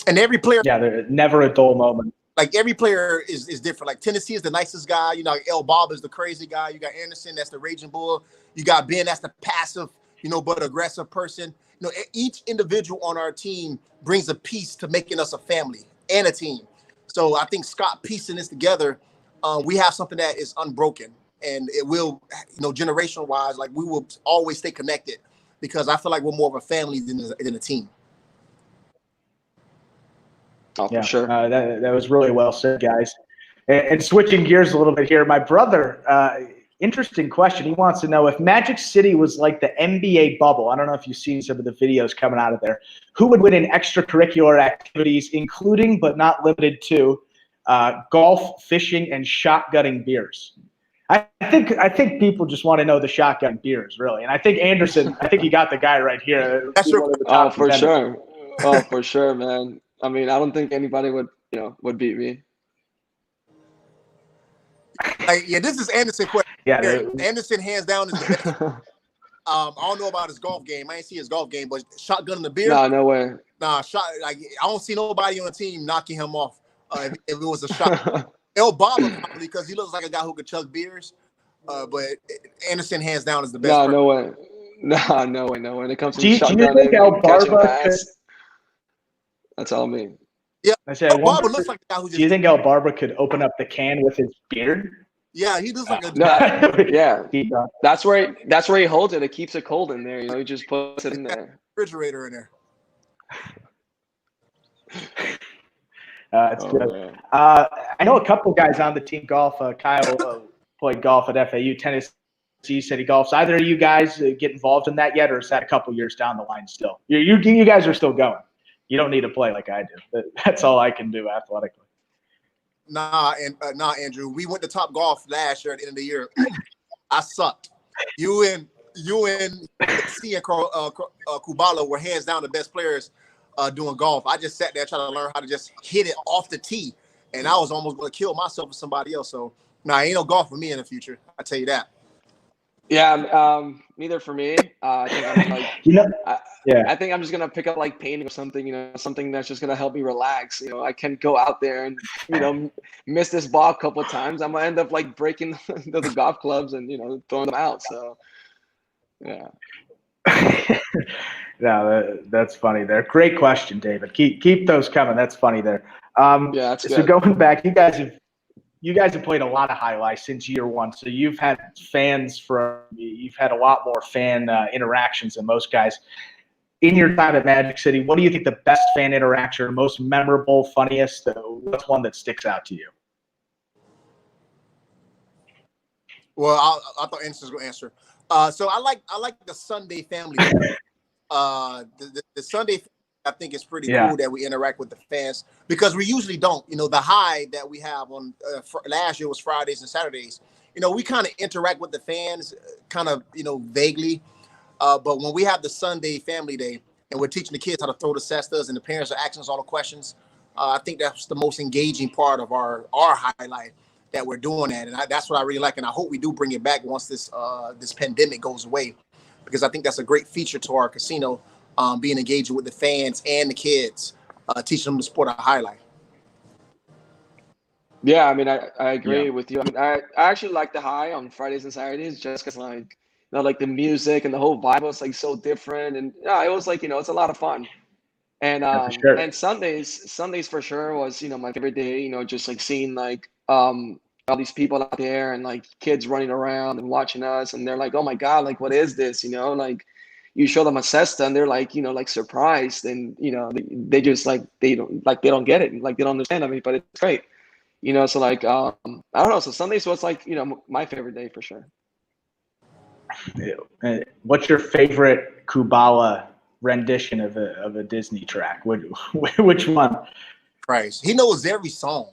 And every player. Yeah, there's never a dull moment. Like every player is different. Like Tennessee is the nicest guy. El Bob is the crazy guy. You got Anderson, that's the raging bull. You got Ben, that's the passive, but aggressive person. Each individual on our team brings a piece to making us a family and a team. So I think Scott piecing this together, we have something that is unbroken, and it will, generational wise, like we will always stay connected because I feel like we're more of a family than a team. Oh, for sure. That was really well said, guys. And switching gears a little bit here, my brother, interesting question. He wants to know if Magic City was like the NBA bubble. I don't know if you've seen some of the videos coming out of there. Who would win in extracurricular activities, including but not limited to golf, fishing, and shotgunning beers? I think people just want to know the shotgun beers, really. And I think Anderson, you got the guy right here. That's your for sure. Oh, for sure, man. I don't think anybody would beat me. This is Anderson question. Yeah, Anderson hands down is the best. I don't know about his golf game. I ain't see his golf game, but shotgun the beer. Nah, no way. Nah, I don't see nobody on the team knocking him off if it was a shot. El Baba probably because he looks like a guy who could chug beers. But Anderson hands down is the best. No way. Nah, no way. When it comes to shotgunning, do you think El Barba that's all me. Yeah, El Barba looks like a guy who just. Do you think El Barba could open up the can with his beard? Yeah, he looks like a. Yeah, that's where he holds it. It keeps it cold in there. He just puts it in there. Refrigerator in there. It's Oh, good. man. I know a couple guys on the team golf. Kyle played golf at FAU. Tennessee said he golfs. Either of you guys get involved in that yet, or is that a couple years down the line still? You guys are still going. You don't need to play like I do. That's all I can do athletically. Nah, Andrew. We went to Top Golf last year at the end of the year. I sucked. You and C and Kubala were hands down the best players doing golf. I just sat there trying to learn how to just hit it off the tee, and I was almost going to kill myself with somebody else. So, ain't no golf for me in the future. I tell you that. Yeah, neither for me. I think I'm like, I think I'm just gonna pick up like painting or something, something that's just gonna help me relax. I can go out there and miss this ball a couple of times. I'm gonna end up like breaking the golf clubs and throwing them out. So, yeah. No, that's funny there. Great question, David. Keep those coming. That's funny there. Yeah, that's good. So going back, you guys have played a lot of highlights since year one. So you've had you've had a lot more fan interactions than most guys. In your time at Magic City, what do you think the best fan interaction, most memorable, funniest? What's one that sticks out to you? Well, I thought Anderson was going to answer. So I like the Sunday family. The Sunday, I think it's pretty cool that we interact with the fans because we usually don't. The high that we have on last year was Fridays and Saturdays. We kind of interact with the fans, kind of vaguely. But when we have the Sunday family day and we're teaching the kids how to throw the cestas and the parents are asking us all the questions, I think that's the most engaging part of our highlight that we're doing that. And that's what I really like. And I hope we do bring it back once this pandemic goes away, because I think that's a great feature to our casino, being engaging with the fans and the kids, teaching them the sport of highlight. Yeah, I mean, I agree with you. I mean, I actually like the high on Fridays and Saturdays just because like the music and the whole vibe was like so different, and it was like it's a lot of fun. And sure. and Sundays for sure was my favorite day. Just like seeing like all these people out there and like kids running around and watching us, and they're like, oh my god, like what is this? Like you show them a cesta and they're like like surprised, and they just like they don't get it, like they don't understand. I mean, but it's great. So like I don't know. So Sundays was like my favorite day for sure. What's your favorite Kubala rendition of a Disney track? Which one? Christ, he knows every song.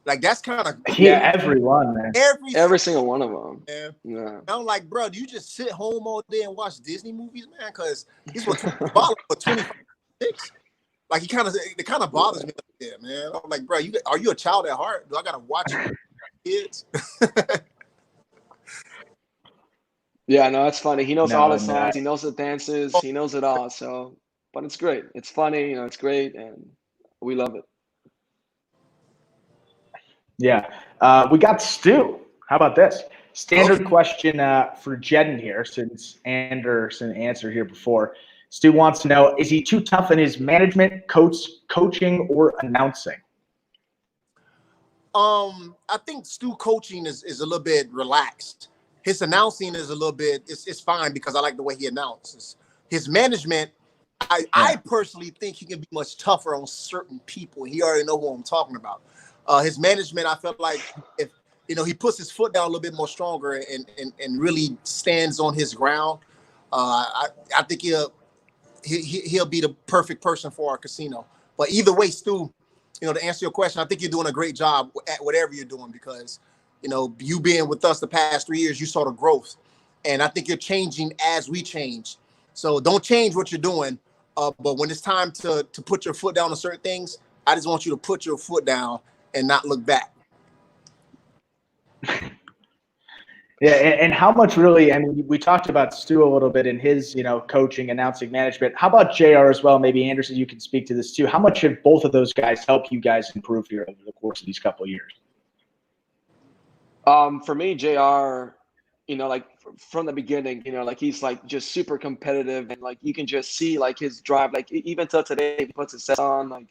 Like that's kind of everyone, man. Every single one of them. Yeah. I'm like, bro, do you just sit home all day and watch Disney movies, man? Because he's for 26. Like it kind of bothers me. Yeah, man. I'm like, bro, are you a child at heart? Do I gotta watch kids? Yeah, no, it's funny. He knows all the songs. He knows the dances. He knows it all. So, but it's great. It's funny. It's great, and we love it. Yeah. We got Stu. How about this? Standard question for Jeden here, since Anderson answered here before. Stu wants to know, is he too tough in his management, coaching, or announcing? I think Stu coaching is a little bit relaxed. His announcing is a little bit, it's fine because I like the way he announces. His management, I personally think he can be much tougher on certain people. He already know who I'm talking about. His management, I felt like if he puts his foot down a little bit more stronger and really stands on his ground, I think he'll be the perfect person for our casino. But either way, Stu, to answer your question, I think you're doing a great job at whatever you're doing because you being with us the past 3 years, you saw the growth, and I think you're changing as we change. So don't change what you're doing, but when it's time to put your foot down on certain things, I just want you to put your foot down and not look back. Yeah, and how much really, I mean, we talked about Stu a little bit in his, coaching, announcing, management. How about JR as well? Maybe Anderson, you can speak to this too. How much have both of those guys helped you guys improve here over the course of these couple of years? For me, JR, like from the beginning, like he's like just super competitive, and like you can just see like his drive, like even till today, he puts his set on, like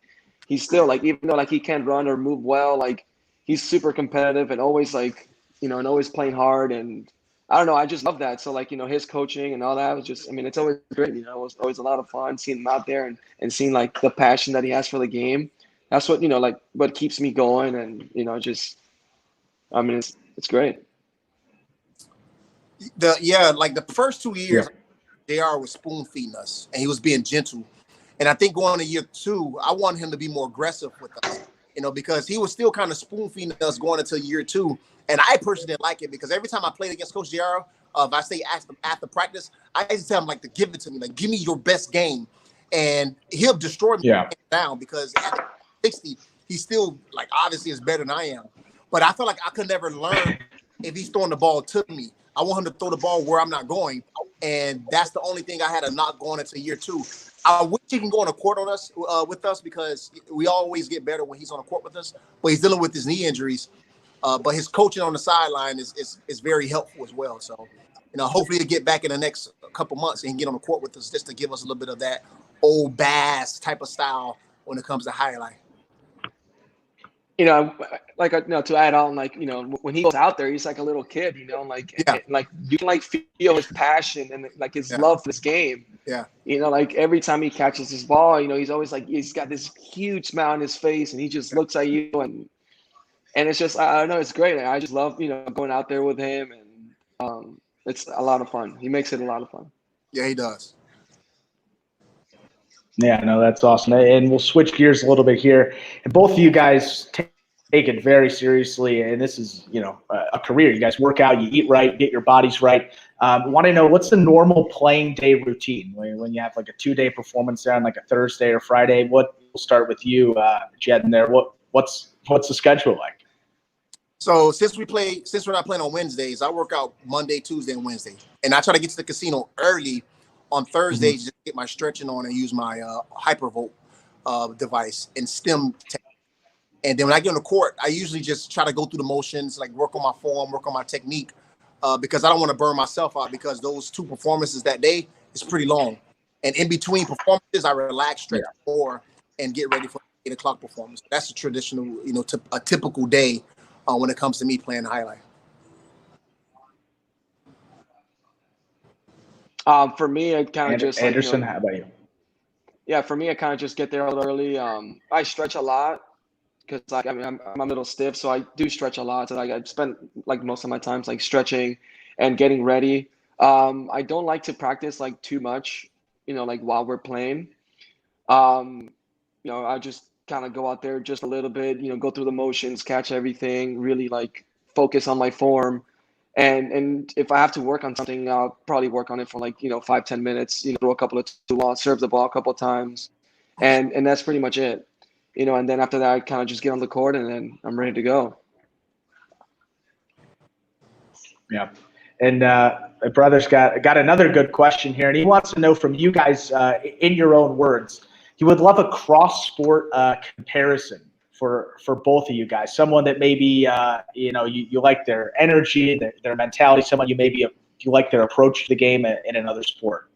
he's still like, even though like he can't run or move well, like he's super competitive and always like, and always playing hard. And I don't know, I just love that. So like, his coaching and all that was just, I mean, it's always great. It was always a lot of fun seeing him out there and seeing like the passion that he has for the game. that's what, like what keeps me going. And, just, I mean, it's great. Like the first 2 years, JR was spoon feeding us and he was being gentle. And I think going to year 2, I wanted him to be more aggressive with us, because he was still kind of spoon feeding us going into year 2. And I personally didn't like it because every time I played against Coach JR, if I say ask him after practice, I used to tell him like to give it to me, like give me your best game, and he'll destroy me down because at 60 he's still like obviously is better than I am. But I feel like I could never learn if he's throwing the ball to me. I want him to throw the ball where I'm not going, and that's the only thing I had to not going into year 2. I wish he can go on the court on us with us because we always get better when he's on the court with us. But he's dealing with his knee injuries. But his coaching on the sideline is very helpful as well. So, hopefully he'll get back in the next couple months and get on the court with us just to give us a little bit of that old Bass type of style when it comes to highlight. To add on, when he goes out there, he's like a little kid, like you can feel his passion and like his love for this game. Yeah. Every time he catches his ball, he's always like, he's got this huge smile on his face and he just looks at you and it's just, I don't know, it's great. I just love, going out there with him and it's a lot of fun. He makes it a lot of fun. Yeah, he does. Yeah, no, that's awesome. And we'll switch gears a little bit here. And both of you guys take it very seriously. And this is, a career. You guys work out, you eat right, get your bodies right. Want to know what's the normal playing day routine when you have like a 2-day performance there on like a Thursday or Friday? We'll start with you, Jed, in there. What's the schedule like? So since we're not playing on Wednesdays, I work out Monday, Tuesday, and Wednesday. And I try to get to the casino early on Thursdays, just get my stretching on and use my Hypervolt device and stem technique. And then when I get on the court, I usually just try to go through the motions, like work on my form, work on my technique, because I don't want to burn myself out because those 2 performances that day is pretty long. And in between performances, I relax, stretch more, and get ready for the 8 o'clock performance. That's a traditional, a typical day when it comes to me playing highlight. For me, I kind of just Anderson, how about you? Yeah, for me, I kind of just get there a little early. I stretch a lot because I'm a little stiff, so I do stretch a lot. So I spend most of my time stretching and getting ready. I don't like to practice too much, while we're playing. I just kind of go out there just a little bit, go through the motions, catch everything, really focus on my form. And if I have to work on something, I'll probably work on it for 5-10 minutes, throw a couple of two-loss, serve the ball a couple of times. And that's pretty much it. And then after that, I kind of just get on the court and then I'm ready to go. Yeah. And my brother's got another good question here, and he wants to know from you guys in your own words. He would love a cross-sport comparison for both of you guys. Someone that maybe you like their energy, their mentality. Someone you like their approach to the game in another sport.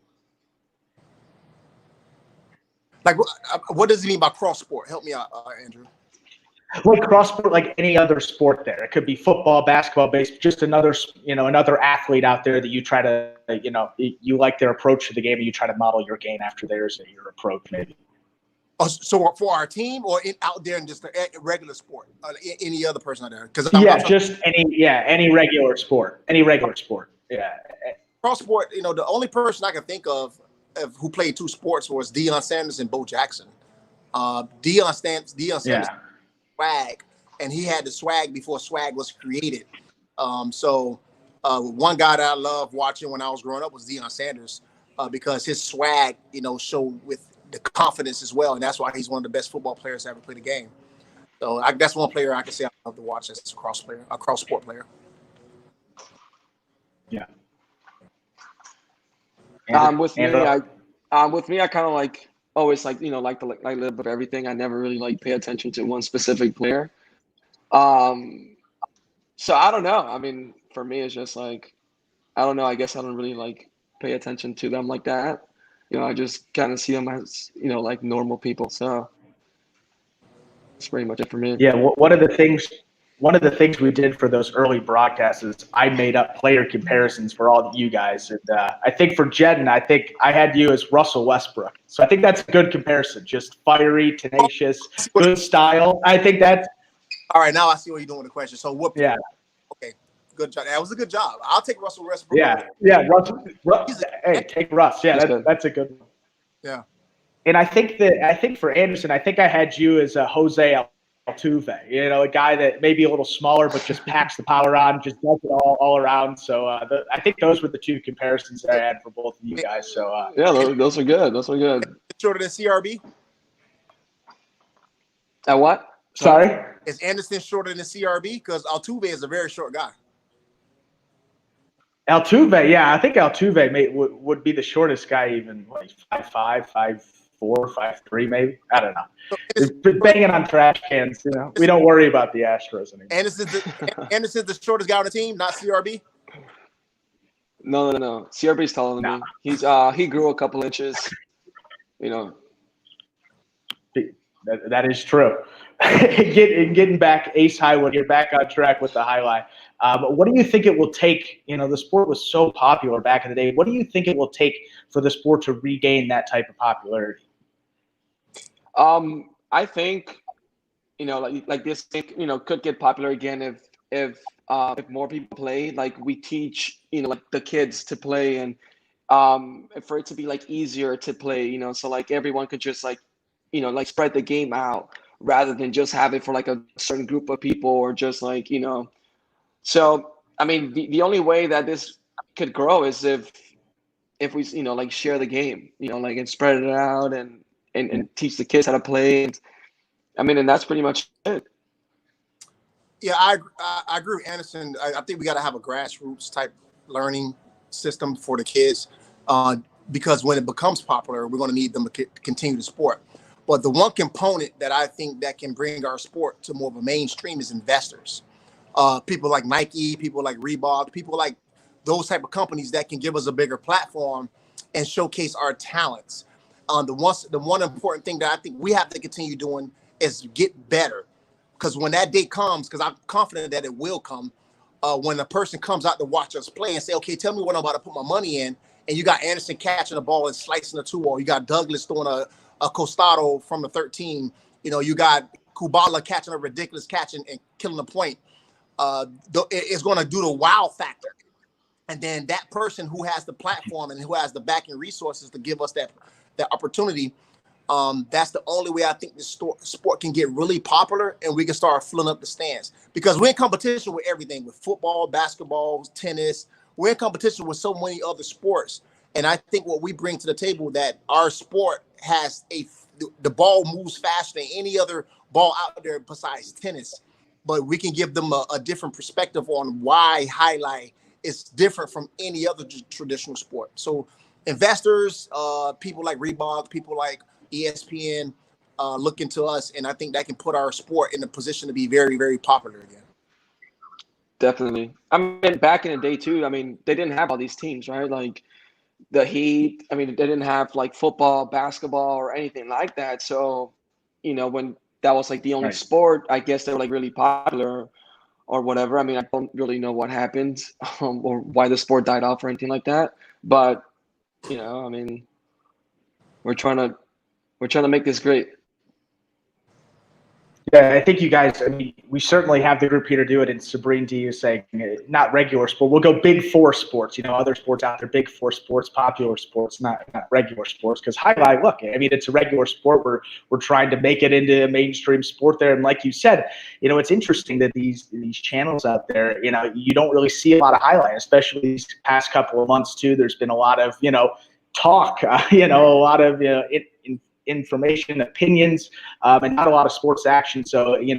Like, what does he mean by cross-sport? Help me out, Andrew. Like cross-sport, like any other sport there. It could be football, basketball, baseball, just another athlete out there that you try to, you like their approach to the game and you try to model your game after theirs and your approach maybe. So for our team or out there in just a regular sport, any other person out there? Any regular sport. Any regular sport. Yeah. Cross-sport, the only person I can think of who played 2 sports was Deion Sanders and Bo Jackson. Deion Sanders swag, and he had the swag before swag was created. One guy that I loved watching when I was growing up was Deion Sanders because his swag, showed with the confidence as well, and that's why he's one of the best football players to ever play the game. So that's one player I can say I love to watch as a cross-sport player. Yeah. With me, I kind of always like a little bit of everything. I never really pay attention to one specific player. So I don't know. I mean, for me, it's just I don't know. I guess I don't really pay attention to them like that. I just kind of see them as normal people. So that's pretty much it for me. Yeah. One of the things one of the things we did for those early broadcasts is I made up player comparisons for all of you guys. And I think for Jedden, I think I had you as Russell Westbrook. So I think that's a good comparison. Just fiery, tenacious, good style. I think that's – All right, now I see what you're doing with the question. So what – yeah. Okay, good job. That was a good job. I'll take Russell Westbrook. Yeah, Russ. Hey, take Russ. Yeah, that's a good one. Yeah. And I think for Anderson, I think I had you as a Jose Altuve, a guy that may be a little smaller, but just packs the power on, just does it all around. So I think those were the two comparisons that I had for both of you guys. So yeah, those are good. Those are good. Shorter than CRB? At what? Sorry? Is Anderson shorter than CRB? Because Altuve is a very short guy. Altuve, yeah, I think Altuve would be the shortest guy, even like 5'5", 5'4", 5'3", maybe. I don't know. They're banging on trash cans. We don't worry about the Astros anymore. Anderson's the shortest guy on the team, not CRB. No. CRB's taller than me. He's he grew a couple inches. That is true. Getting back, Ace Highwood, you're back on track with the highlight. What do you think it will take? The sport was so popular back in the day. What do you think it will take for the sport to regain that type of popularity? I think, like this thing, could get popular again if more people play. Like we teach, like the kids to play, and for it to be like easier to play. So like everyone could just like spread the game out rather than just have it for like a certain group of people or just like So I mean, the only way that this could grow is if we like share the game, and spread it out and teach the kids how to play. And that's pretty much it. Yeah, I agree with Anderson. I think we got to have a grassroots type learning system for the kids because when it becomes popular, we're going to need them to continue the sport. But the one component that I think that can bring our sport to more of a mainstream is investors. People like Nike, people like Reebok, people like those type of companies that can give us a bigger platform and showcase our talents. The one important thing that I think we have to continue doing is get better. Because when that day comes, because I'm confident that it will come, when a person comes out to watch us play and say, okay, tell me what I'm about to put my money in, and you got Anderson catching the ball and slicing the 2, or you got Douglas throwing a costado from the 13, you got Kubala catching a ridiculous catch and killing the point, it's going to do the wow factor. And then that person who has the platform and who has the backing resources to give us that opportunity, that's the only way I think this sport can get really popular and we can start filling up the stands. Because we're in competition with everything, with football, basketball, tennis. We're in competition with so many other sports. And I think what we bring to the table, that our sport has the ball moves faster than any other ball out there besides tennis. But we can give them a different perspective on why highlight is different from any other traditional sport. So investors, people like Reebok, people like ESPN, look into us, and I think that can put our sport in a position to be very, very popular again. Definitely. I mean, back in the day too, I mean, they didn't have all these teams, right? Like the Heat, I mean, they didn't have like football, basketball, or anything like that. So, when that was like the only sport, I guess they were like really popular or whatever. I mean, I don't really know what happened or why the sport died off or anything like that. But, I mean, we're trying to make this great. Yeah, I think you guys, we certainly have the group here to do it. And Sabrine D is saying not regular sport. We'll go big 4 sports, other sports out there, big 4 sports, popular sports, not regular sports. Because highlight, look, it's a regular sport. We're trying to make it into a mainstream sport there. And like you said, it's interesting that these channels out there, you don't really see a lot of highlight, especially these past couple of months too. There's been a lot of, talk, a lot of information, opinions, and not a lot of sports action. So, it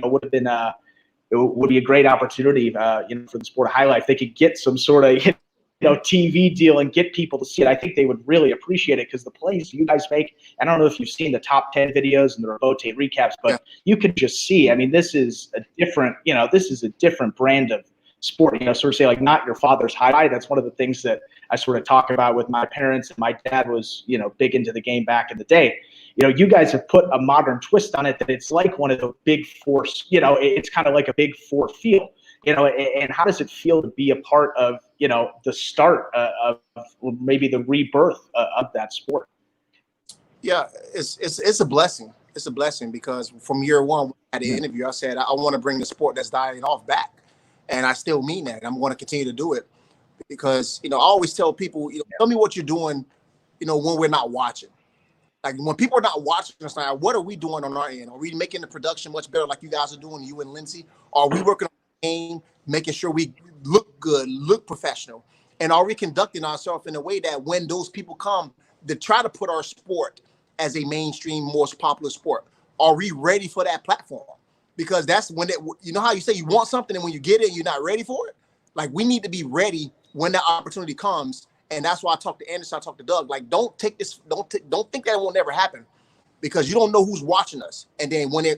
would be a great opportunity, for the sport of highlight. If they could get some sort of, TV deal and get people to see it, I think they would really appreciate it, because the plays you guys make, I don't know if you've seen the top 10 videos and the Robote recaps, but you could just see, this is a different brand of sport, sort of say like not your father's highlight. That's one of the things that I sort of talk about with my parents, and my dad was, big into the game back in the day. you guys have put a modern twist on it that it's like one of the big four, it's kind of like a big four feel, and how does it feel to be a part of, the start of maybe the rebirth of that sport? Yeah, it's a blessing. It's a blessing because from year one at the interview, I said, I want to bring the sport that's dying off back. And I still mean that. I'm going to continue to do it because, I always tell people, tell me what you're doing, when we're not watching. Like when people are not watching us now, what are we doing on our end? Are we making the production much better like you guys are doing, you and Lindsay? Are we working on the game, making sure we look good, look professional? And are we conducting ourselves in a way that when those people come to try to put our sport as a mainstream, most popular sport, are we ready for that platform? Because that's when how you say you want something and when you get it, you're not ready for it. Like we need to be ready when that opportunity comes. And that's why I talked to Anderson, I talked to Doug. Like, don't think that it will never happen, because you don't know who's watching us. And then when they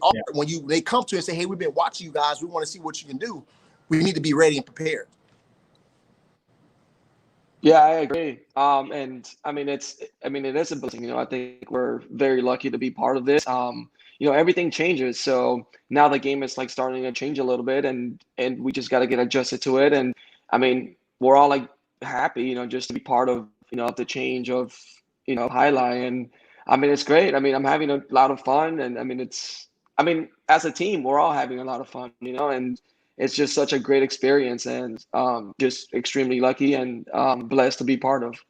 come to you and say, "Hey, we've been watching you guys. We want to see what you can do." We need to be ready and prepared. Yeah, I agree. And I mean, it is a blessing. I think we're very lucky to be part of this. Everything changes. So now the game is like starting to change a little bit, and we just got to get adjusted to it. And I mean, we're all like happy, just to be part of, of the change of, highlight. And I mean, it's great. I mean, I'm having a lot of fun, and I mean, as a team, we're all having a lot of fun, and it's just such a great experience, and just extremely lucky and blessed to be part of.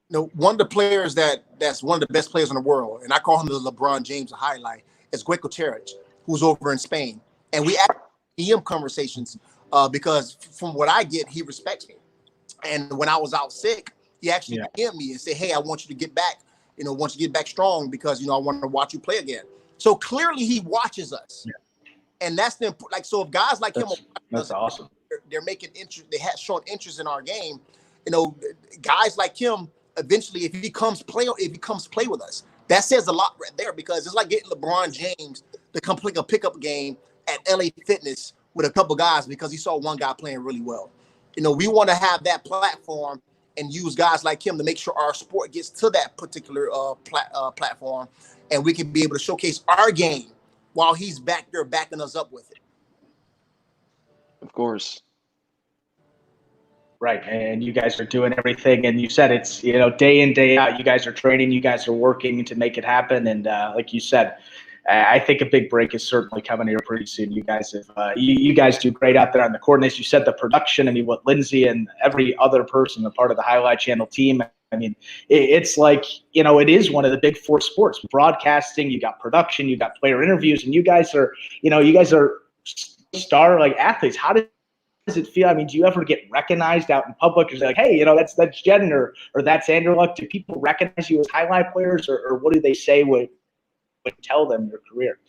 One of the players that's one of the best players in the world, and I call him the LeBron James of highlight, is Gueco Cherich, who's over in Spain. And we actually EM conversations because from what I get, he respects me. And when I was out sick, he actually DM'd me and said, "Hey, I want you to get back, want you to get back strong because, I want to watch you play again." So clearly he watches us. Yeah. And that's so if guys like him, that's awesome. They're making interest, they have shown interest in our game. Guys like him, eventually, if he comes play with us, that says a lot right there, because it's like getting LeBron James to come play a pickup game at LA Fitness with a couple guys because he saw one guy playing really well. We want to have that platform and use guys like him to make sure our sport gets to that particular platform, and we can be able to showcase our game while he's back there backing us up with it. Of course. Right. And you guys are doing everything. And you said it's, day in, day out, you guys are training, you guys are working to make it happen. And like you said, I think a big break is certainly coming here pretty soon. You guys have, you guys do great out there on the court. And as you said, the production, I mean, what Lindsay and every other person, a part of the Highlight Channel team, I mean, it's like, it is one of the big four sports. Broadcasting, you got production, you got player interviews, and you guys are star like athletes. How does it feel? I mean, do you ever get recognized out in public? Or like, hey, that's Jeden or that's Anderluck? Do people recognize you as highlight players, or what do they say when tell them your career?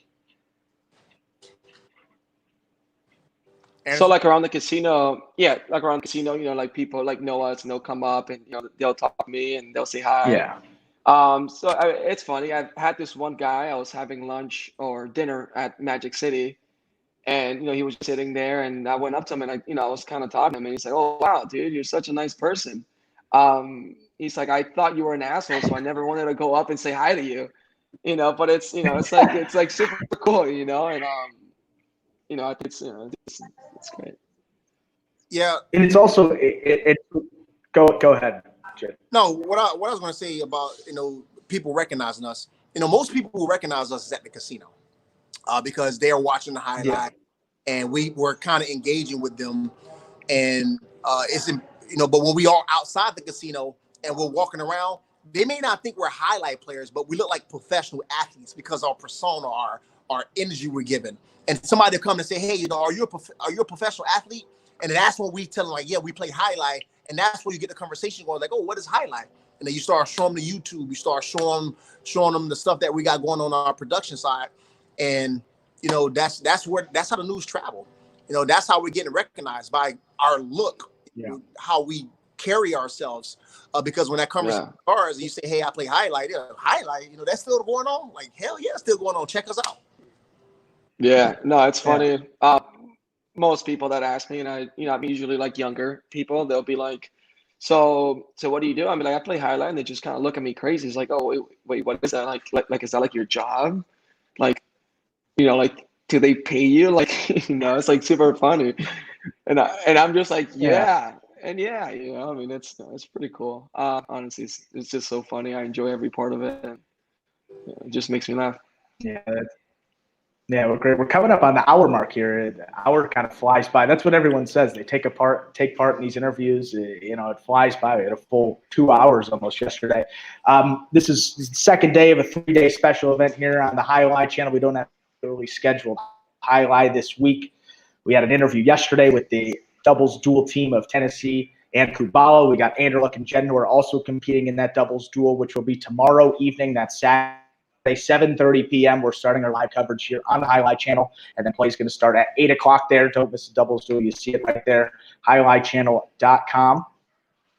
So like around the casino, like people like know us and they'll come up and they'll talk to me and they'll say hi. Yeah. It's funny. I've had this one guy. I was having lunch or dinner at Magic City, and he was sitting there, and I went up to him and I was kind of talking to him, and he's like, "Oh wow, dude, you're such a nice person." He's like, "I thought you were an asshole, so I never wanted to go up and say hi to you." But it's it's like super cool, and I think it's great. Yeah, and it's also go ahead, Jay. No, what I was going to say about people recognizing us. Most people who recognize us is at the casino, because they are watching the highlight, and we're kind of engaging with them, and But when we are outside the casino and we're walking around, they may not think we're highlight players, but we look like professional athletes because our persona, our energy we're given. And somebody will come and say, "Hey, are you a professional athlete?" And then that's when we tell them, like, "Yeah, we play highlight." And that's where you get the conversation going, like, "Oh, what is highlight?" And then you start showing them the YouTube, you start showing them the stuff that we got going on our production side. And that's how the news travel. That's how we're getting recognized, by our look, how we carry ourselves. Because when that conversation starts, you say, "Hey, I play highlight." Highlight, that's still going on. Like, hell yeah, it's still going on. Check us out. Yeah, no, it's funny. Most people that ask me, and I'm usually like younger people, they'll be like, So what do you do? I mean, like I play highlight, and they just kind of look at me crazy. It's like, oh wait, what is that? Like is that like your job? Like like do they pay you? Like it's like super funny, and I'm just like Yeah. yeah, and yeah, I mean it's pretty cool. Honestly, it's just so funny. I enjoy every part of it, and it just makes me laugh. Yeah. Yeah, we're great. We're coming up on the hour mark here. The hour kind of flies by. That's what everyone says. They take part in these interviews. It flies by. We had a full 2 hours almost yesterday. This is the second day of a 3-day special event here on the Highlight channel. We don't have a really scheduled highlight this week. We had an interview yesterday with the doubles duel team of Tennessee and Kubala. We got Anderluck and Jeden, who are also competing in that doubles duel, which will be tomorrow evening. That's Saturday. 7:30 p.m. We're starting our live coverage here on the Highlight channel, and then play is going to start at 8 o'clock there. Don't miss the doubles duel. You see it right there, highlightchannel.com.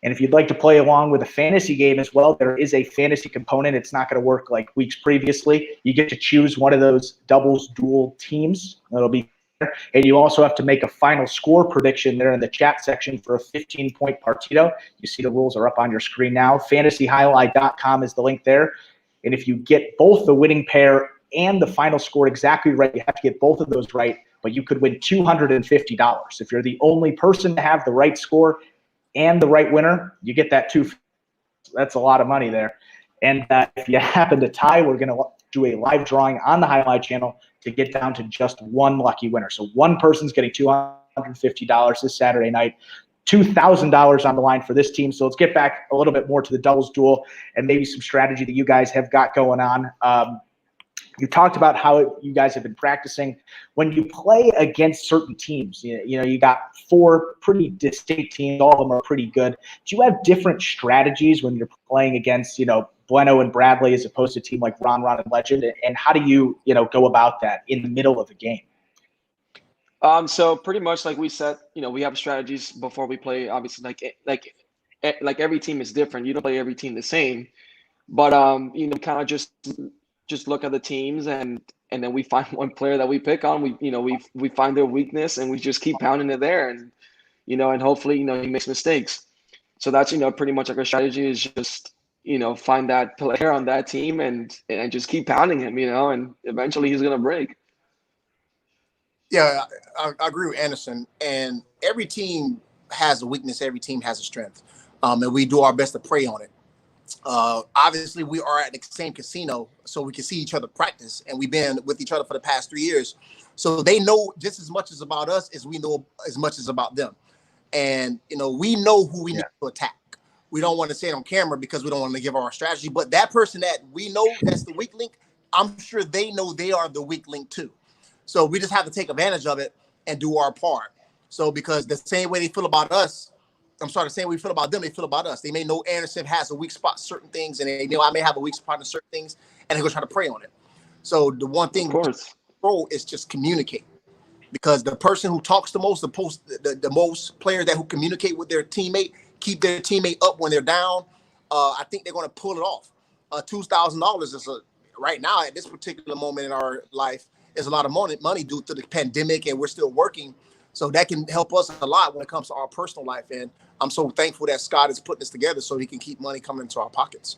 And if you'd like to play along with a fantasy game as well, there is a fantasy component. It's not going to work like weeks previously. You get to choose one of those doubles duel teams. That'll be there. And you also have to make a final score prediction there in the chat section for a 15-point partido. You see the rules are up on your screen now. Fantasyhighlight.com is the link there. And if you get both the winning pair and the final score exactly right, you have to get both of those right, but you could win $250. If you're the only person to have the right score and the right winner, you get that $250. That's a lot of money there. And if you happen to tie, we're going to do a live drawing on the Highlight channel to get down to just one lucky winner. So one person's getting $250 this Saturday night. $2,000 on the line for this team. So let's get back a little bit more to the doubles duel and maybe some strategy that you guys have got going on. You talked about how you guys have been practicing. When you play against certain teams, you got 4 pretty distinct teams. All of them are pretty good. Do you have different strategies when you're playing against, Bueno and Bradley as opposed to a team like Ron and Legend? And how do you, go about that in the middle of a game? So pretty much like we said, we have strategies before we play. Obviously, like every team is different. You don't play every team the same, but kind of just look at the teams and then we find one player that we pick on. We find their weakness and we just keep pounding it there, and and hopefully he makes mistakes. So that's pretty much like our strategy is just find that player on that team and just keep pounding him, and eventually he's gonna break. Yeah, I agree with Anderson. And every team has a weakness. Every team has a strength. And we do our best to prey on it. Obviously, we are at the same casino, so we can see each other practice. And we've been with each other for the past 3 years. So they know just as much as about us as we know as much as about them. And, we know who we need to attack. We don't want to say it on camera because we don't want to give our strategy. But that person that we know that's the weak link, I'm sure they know they are the weak link too. So we just have to take advantage of it and do our part. So because the same way they feel about us, the same way we feel about them, they feel about us. They may know Anderson has a weak spot, certain things, and they know I may have a weak spot in certain things, and they're going to try to prey on it. So the one thing control is just communicate. Because the person who talks the most, the most players who communicate with their teammate, keep their teammate up when they're down, I think they're going to pull it off. $2,000 is right now at this particular moment in our life, is a lot of money due to the pandemic, and we're still working. So that can help us a lot when it comes to our personal life. And I'm so thankful that Scott is putting this together so he can keep money coming into our pockets.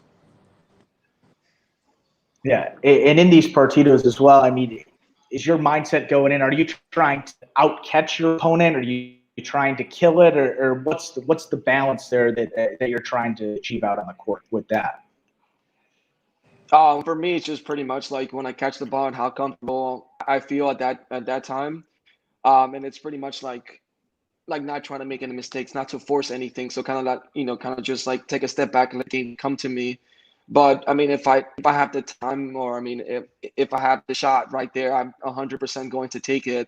Yeah, and in these partidos as well, I mean, is your mindset going in? Are you trying to outcatch your opponent? Are you trying to kill it? Or what's the balance there that you're trying to achieve out on the court with that? For me, it's just pretty much like when I catch the ball and how comfortable I feel at that time. And it's pretty much like not trying to make any mistakes, not to force anything. So kind of that, kind of just like take a step back and let the game come to me. But I mean, if I have the time, or I mean, if I have the shot right there, I'm 100% going to take it.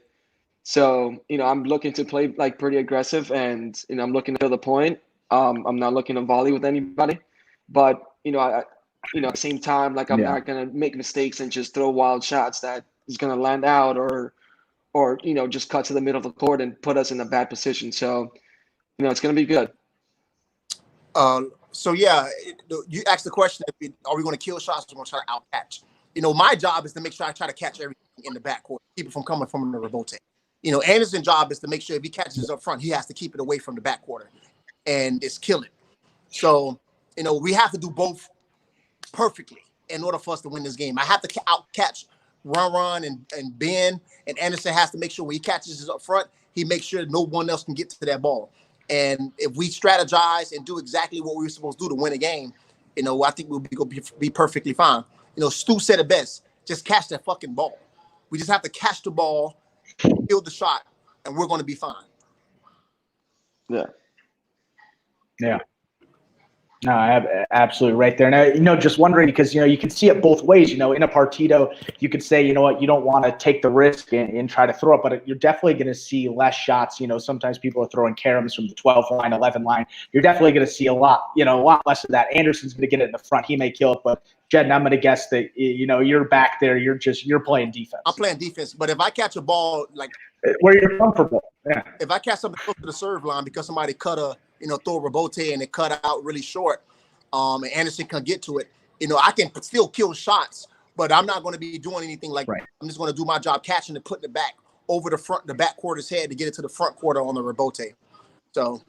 So I'm looking to play like pretty aggressive, and I'm looking to the point. I'm not looking to volley with anybody, but at the same time, like I'm not gonna make mistakes and just throw wild shots that is gonna land out or just cut to the middle of the court and put us in a bad position. So it's gonna be good. So yeah, you asked the question: are we going to kill shots or going to try to outcatch? My job is to make sure I try to catch everything in the backcourt, keep it from coming from the rebote. Anderson's job is to make sure if he catches up front, he has to keep it away from the backcourt and just kill it. So, we have to do both perfectly in order for us to win this game. I have to out-catch Run and Ben, and Anderson has to make sure when he catches it up front, he makes sure no one else can get to that ball. And if we strategize and do exactly what we were supposed to do to win a game, I think we'll be perfectly fine. Stu said it best. Just catch that fucking ball. We just have to catch the ball, field the shot, and we're going to be fine. Yeah. Yeah. No, absolutely right there. Now, just wondering because, you can see it both ways. In a partido, you could say, you know what, you don't want to take the risk and try to throw it, but you're definitely going to see less shots. Sometimes people are throwing caroms from the 12 line, 11 line. You're definitely going to see a lot less of that. Anderson's going to get it in the front. He may kill it, but Jed, I'm going to guess that, you're back there. You're playing defense. I'm playing defense, but if I catch a ball, like where you're comfortable. Yeah. If I catch something close to the serve line because somebody cut throw a rebote and it cut out really short, and Anderson can get to it, I can still kill shots, but I'm not going to be doing anything like right. I'm just going to do my job catching and putting it back over the back quarter's head to get it to the front quarter on the rebote. So.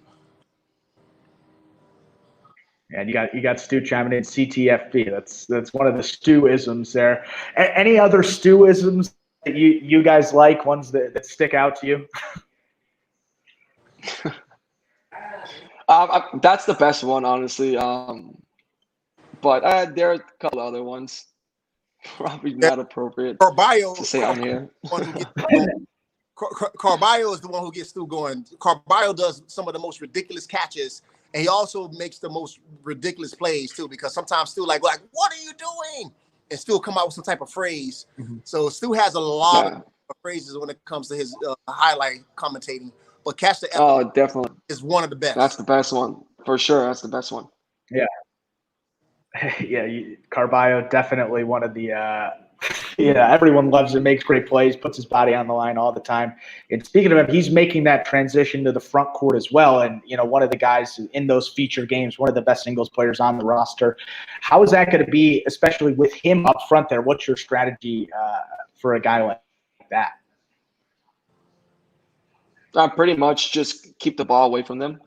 And you got Stu chiming in CTFP. That's one of the Stu-isms there. Any other Stu-isms that you guys like, ones that stick out to you? That's the best one, honestly. But there are a couple other ones. Probably not appropriate Carballo to say on here. Carballo is the one who gets Stu going. Carballo does some of the most ridiculous catches, and he also makes the most ridiculous plays too. Because sometimes Stu like what are you doing? And Stu come out with some type of phrase. Mm-hmm. So Stu has a lot of phrases when it comes to his highlight commentating. But catch the F definitely is one of the best. That's the best one for sure. That's the best one. Yeah. Yeah, Carballo definitely one of the everyone loves him, makes great plays, puts his body on the line all the time. And speaking of him, he's making that transition to the front court as well. And one of the guys in those feature games, one of the best singles players on the roster. How is that going to be, especially with him up front there? What's your strategy for a guy like that? Pretty much just keep the ball away from them,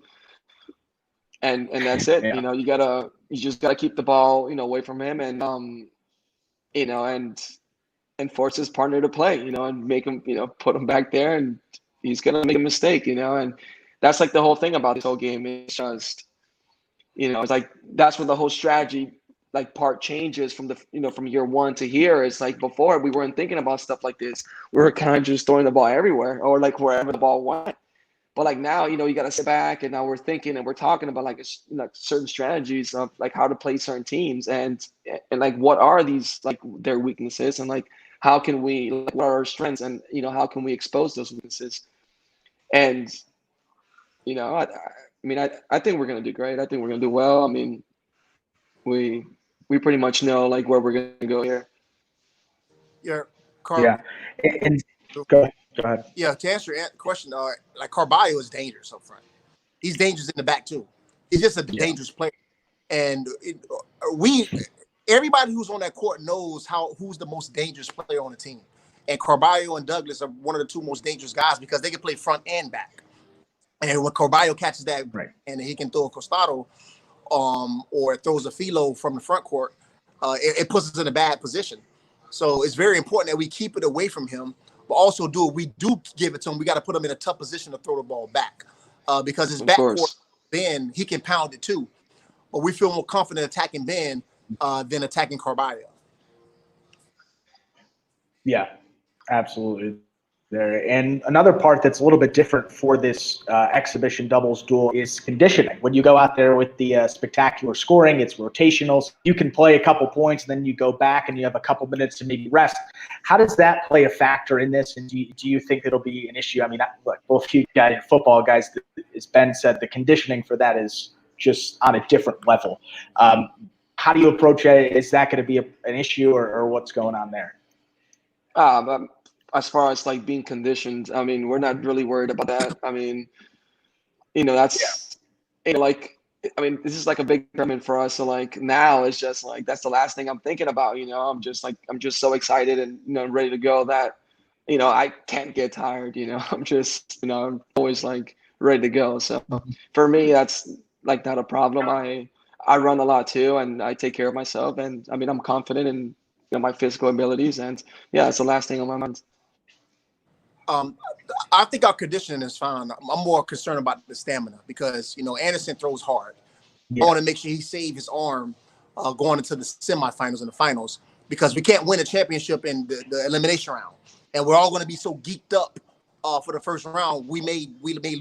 and that's it. Yeah. You just gotta keep the ball away from him, and and force his partner to play, and make him put him back there, and he's gonna make a mistake, and that's like the whole thing about this whole game. It's just it's like that's where the whole strategy part changes from from year one to here. It's like before we weren't thinking about stuff like this. We were kind of just throwing the ball everywhere or wherever the ball went. But now, you got to sit back and now we're thinking and we're talking about certain strategies of how to play certain teams and what are these their weaknesses and how can we what are our strengths and how can we expose those weaknesses. And I think we're gonna do great. I think we're gonna do well. I mean, we pretty much know where we're gonna go here. Yeah, and go ahead. Yeah, to answer your question, Carballo is dangerous up front. He's dangerous in the back too. He's just a dangerous player, and everybody who's on that court knows who's the most dangerous player on the team. And Carballo and Douglas are one of the two most dangerous guys because they can play front and back. And when Carballo catches that, and he can throw a costado, or throws a filo from the front court, it puts us in a bad position. So it's very important that we keep it away from him, but also we do give it to him. We got to put him in a tough position to throw the ball back because his backcourt, Ben, he can pound it too. But we feel more confident attacking Ben than attacking Carballo. Yeah, absolutely. There. And another part that's a little bit different for this exhibition doubles duel is conditioning. When you go out there with the spectacular scoring, it's rotational. You can play a couple points, and then you go back and you have a couple minutes to maybe rest. How does that play a factor in this? And do you think it'll be an issue? I mean, look, both you guys, football guys, as Ben said, the conditioning for that is just on a different level. How do you approach it? Is that going to be an issue or what's going on there? As far as being conditioned, I mean, we're not really worried about that. I mean, that's I mean, this is a big tournament for us. So now it's just that's the last thing I'm thinking about. I'm just so excited and ready to go that I can't get tired. I'm just I'm always ready to go. So for me, that's like that a problem. I run a lot too, and I take care of myself. And I mean, I'm confident in my physical abilities, and yeah, it's the last thing on my mind. I think our conditioning is fine. I'm more concerned about the stamina because Anderson throws hard. I want to make sure he save his arm going into the semifinals and the finals because we can't win a championship in the elimination round, and we're all going to be so geeked up for the first round. We may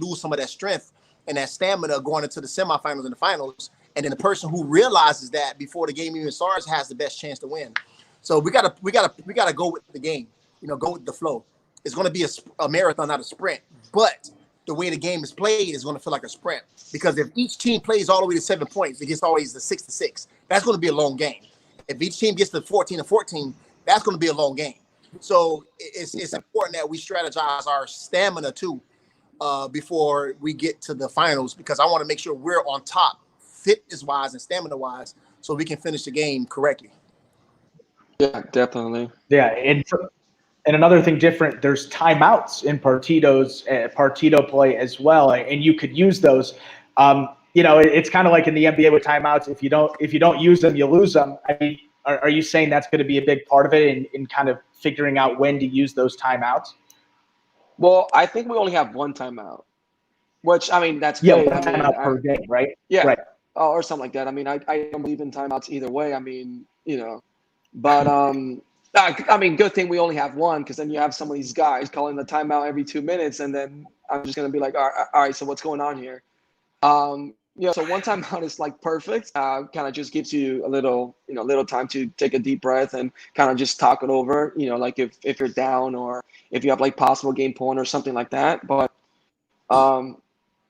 lose some of that strength and that stamina going into the semifinals and the finals, and then the person who realizes that before the game even starts has the best chance to win. So we gotta go with the game. Go with the flow. It's going to be a marathon, not a sprint, but the way the game is played is going to feel like a sprint because if each team plays all the way to 7 points, it gets always the 6-6. That's going to be a long game. If each team gets to 14-14, that's going to be a long game. So it's important that we strategize our stamina too before we get to the finals because I want to make sure we're on top, fitness-wise and stamina-wise, so we can finish the game correctly. Yeah, definitely. Yeah, and another thing different, there's timeouts in partido play as well, and you could use those. It's kind of like in the NBA with timeouts. If you don't use them, you lose them. I mean, are you saying that's going to be a big part of it in kind of figuring out when to use those timeouts? Well, I think we only have one timeout, which I mean that's great. One timeout per game, right? Yeah, right. Or something like that. I mean, I don't believe in timeouts either way. I mean, but I mean, good thing we only have one because then you have some of these guys calling the timeout every 2 minutes, and then I'm just gonna be like, all right, so what's going on here? So one timeout is like perfect. Kind of just gives you a little time to take a deep breath and kind of just talk it over. Like if you're down or if you have like possible game point or something like that. But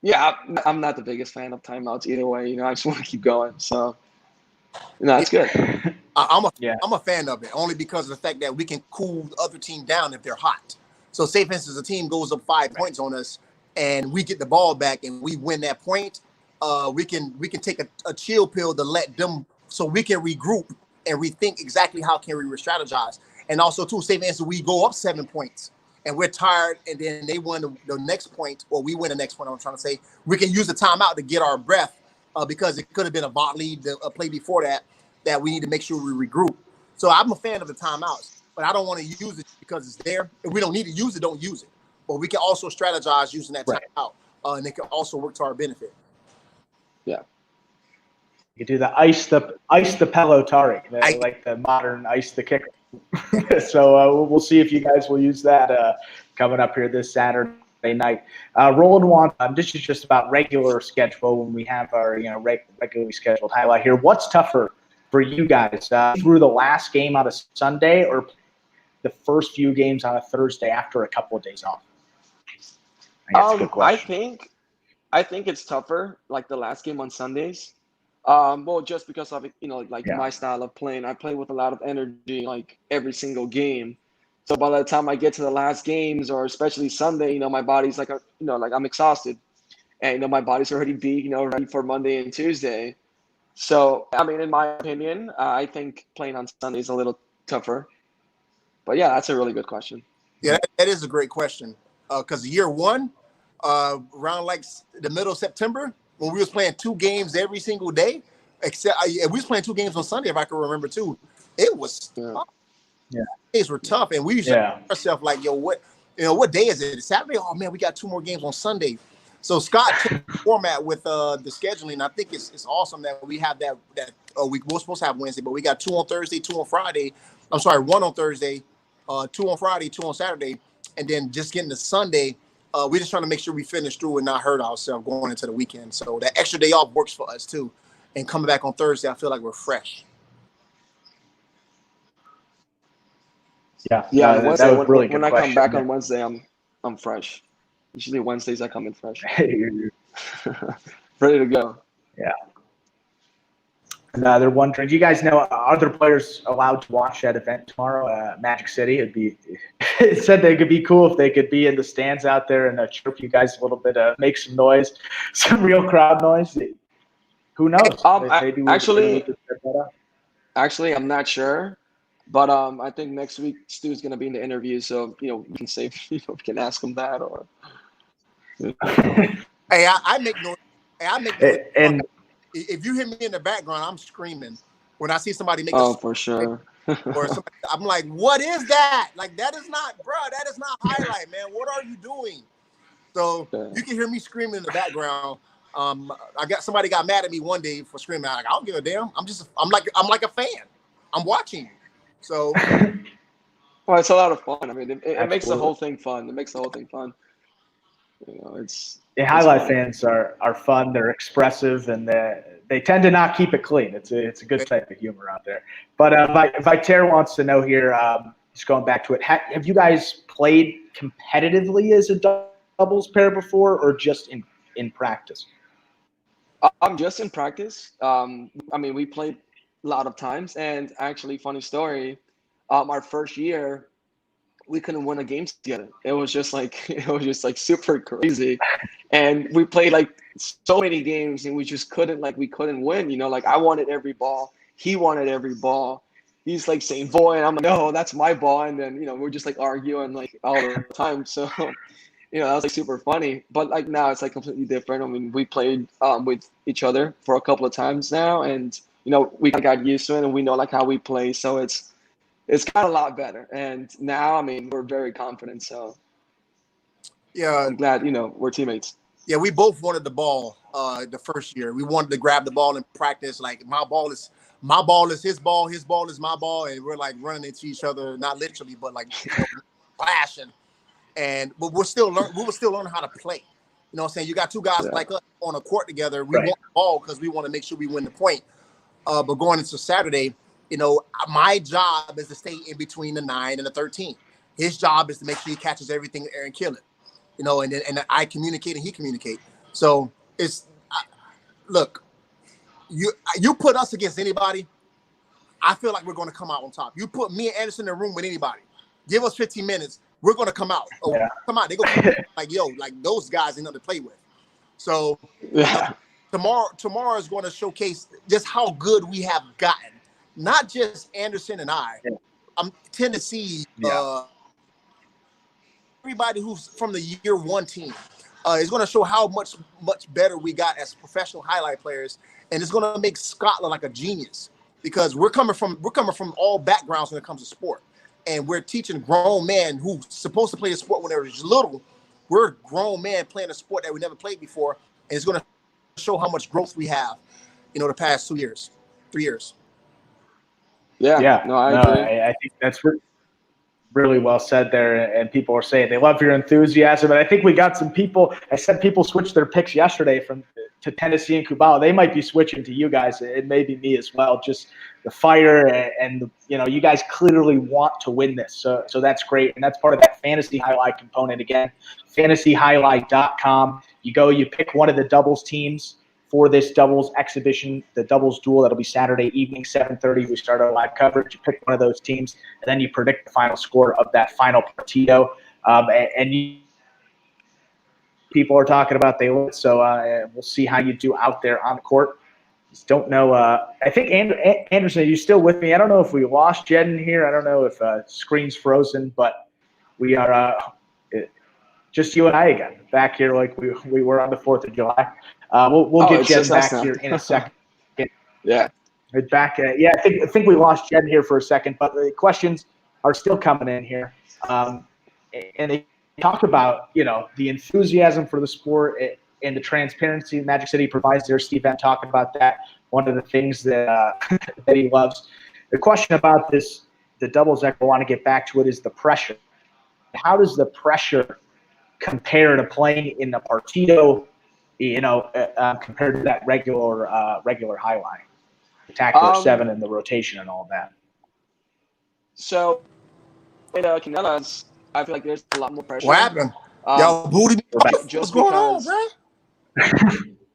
yeah, I'm not the biggest fan of timeouts either way. I just want to keep going. So it's good. I'm a fan of it only because of the fact that we can cool the other team down if they're hot. So say for instance, a team goes up 5 points on us and we get the ball back and we win that point. We can take a chill pill to let them so we can regroup and rethink exactly how can we re-strategize. And also too, say for instance, we go up 7 points and we're tired and then they win the next point or we win the next point. I'm trying to say we can use the timeout to get our breath because it could have been a bot lead, a play before that we need to make sure we regroup. So I'm a fan of the timeouts, but I don't want to use it because it's there. If we don't need to use it, don't use it. But we can also strategize using that timeout, and it can also work to our benefit. Yeah. You do the ice the pelotari, like the modern ice the kicker. So we'll see if you guys will use that coming up here this Saturday night. Roland wants this is just about regular schedule when we have our regularly scheduled highlight here. What's tougher for you guys through the last game on a Sunday or the first few games on a Thursday after a couple of days off? I think it's tougher like the last game on Sundays. Well, just because of my style of playing, I play with a lot of energy like every single game. So by the time I get to the last games or especially Sunday, my body's like I'm exhausted, and my body's already beat, ready for Monday and Tuesday. So I mean, in my opinion, I think playing on Sunday is a little tougher. But yeah, that's a really good question. Yeah, that is a great question. Because year one, around like the middle of September, when we was playing 2 games every single day, except we was playing 2 games on Sunday, if I can remember too. It was tough. Yeah, days were tough, and we used to ask ourselves like, "Yo, what day is it? It's Saturday? Oh man, we got 2 more games on Sunday." So Scott took the format with the scheduling. I think it's awesome that we have that we were supposed to have Wednesday, but we got 2 on Thursday, 2 on Friday. I'm sorry, 1 on Thursday, 2 on Friday, 2 on Saturday, and then just getting to Sunday. We're just trying to make sure we finish through and not hurt ourselves going into the weekend. So that extra day off works for us too. And coming back on Thursday, I feel like we're fresh. Yeah, Wednesday, that was really good when I come back on Wednesday, I'm fresh. Usually Wednesdays I come in fresh. Ready to go. Yeah. And they're wondering, do you guys know, are there players allowed to watch that event tomorrow, Magic City? It said they could be cool if they could be in the stands out there and chirp you guys a little bit, make some noise, some real crowd noise. Who knows? Maybe actually, I'm not sure, but I think next week Stu's going to be in the interview, so we can save, we can ask him that or. Hey, I make noise Hey, I make noise. And If you hear me in the background, I'm screaming when I see somebody make for sure. or somebody, I'm like, what is that? Like, that is not, bro, that is not highlight, man. What are you doing? So you can hear me screaming in the background. Somebody got mad at me one day for screaming. I'm like, I don't give a damn. I'm like a fan. I'm watching. So Well, it's a lot of fun. I mean, it makes the Absolutely. whole thing fun. It makes the whole thing fun. It's highlight fun. fans are fun. They're expressive, and they tend to not keep it clean. It's a good type of humor out there. But Viter wants to know here, just going back to it, have you guys played competitively as a doubles pair before, or just in practice? I'm just in practice. I mean, we played a lot of times, and actually, funny story, our first year, we couldn't win a game together. It was just like super crazy, and we played like so many games, and we just couldn't win. You know, like I wanted every ball, he wanted every ball. He's like saying "boy," and I'm like, "No, that's my ball," and then we're just like arguing like all the time. So that was like super funny. But like now it's like completely different. I mean, we played with each other for a couple of times now, and we kind of got used to it, and we know like how we play. So it's got a lot better. And now, I mean, we're very confident. So yeah, I'm glad we're teammates. yeah, we both wanted the ball the first year. We wanted to grab the ball in practice. Like my ball is his ball is my ball, and we're like running into each other, not literally, but like clashing. But we were still learning how to play. You know what I'm saying? You got two guys like us on a court together. We want the ball because we want to make sure we win the point. But going into Saturday, my job is to stay in between the 9 and the 13. His job is to make sure he catches everything there and kill it. And I communicate and he communicate. So look, you put us against anybody, I feel like we're going to come out on top. You put me and Anderson in a room with anybody, give us 15 minutes, we're going to come out. Come out. They go like, yo, like those guys ain't nothing to play with. So tomorrow is going to showcase just how good we have gotten. Not just Anderson and I. I'm tend to see everybody who's from the year one team is going to show how much better we got as professional highlight players, and it's going to make Scott look like a genius because we're coming from all backgrounds when it comes to sport, and we're teaching grown men who's supposed to play a sport when they were little. We're grown men playing a sport that we never played before, and it's going to show how much growth we have, the past 2 years, 3 years. Yeah. No, I agree. I think that's really well said there, and people are saying they love your enthusiasm. And I think we got some people. I said people switched their picks yesterday to Tennessee and Kubala. They might be switching to you guys. It may be me as well. Just the fire and you guys clearly want to win this. So that's great, and that's part of that fantasy highlight component. Again, fantasyhighlight.com. You pick one of the doubles teams for this doubles exhibition, the doubles duel. That'll be Saturday evening, 7:30. We start our live coverage. You pick one of those teams, and then you predict the final score of that final partido. People are talking about they win, so we'll see how you do out there on the court. Just don't know. I think Anderson, are you still with me? I don't know if we lost Jeden here. I don't know if screen's frozen, but we are just you and I again back here like we were on the 4th of July. We'll get Jen back here in a second. Yeah. Back. I think we lost Jen here for a second, but the questions are still coming in here. And they talk about, the enthusiasm for the sport and the transparency Magic City provides there. Steve Van talking about that. One of the things that that he loves. The question about the doubles I want to get back to it is the pressure. How does the pressure compare to playing in the partido, compared to that regular highlight, spectacular 7 and the rotation and all that? So in Canelas, I feel like there's a lot more pressure. What happened? Yo, booty. What's going on, bro?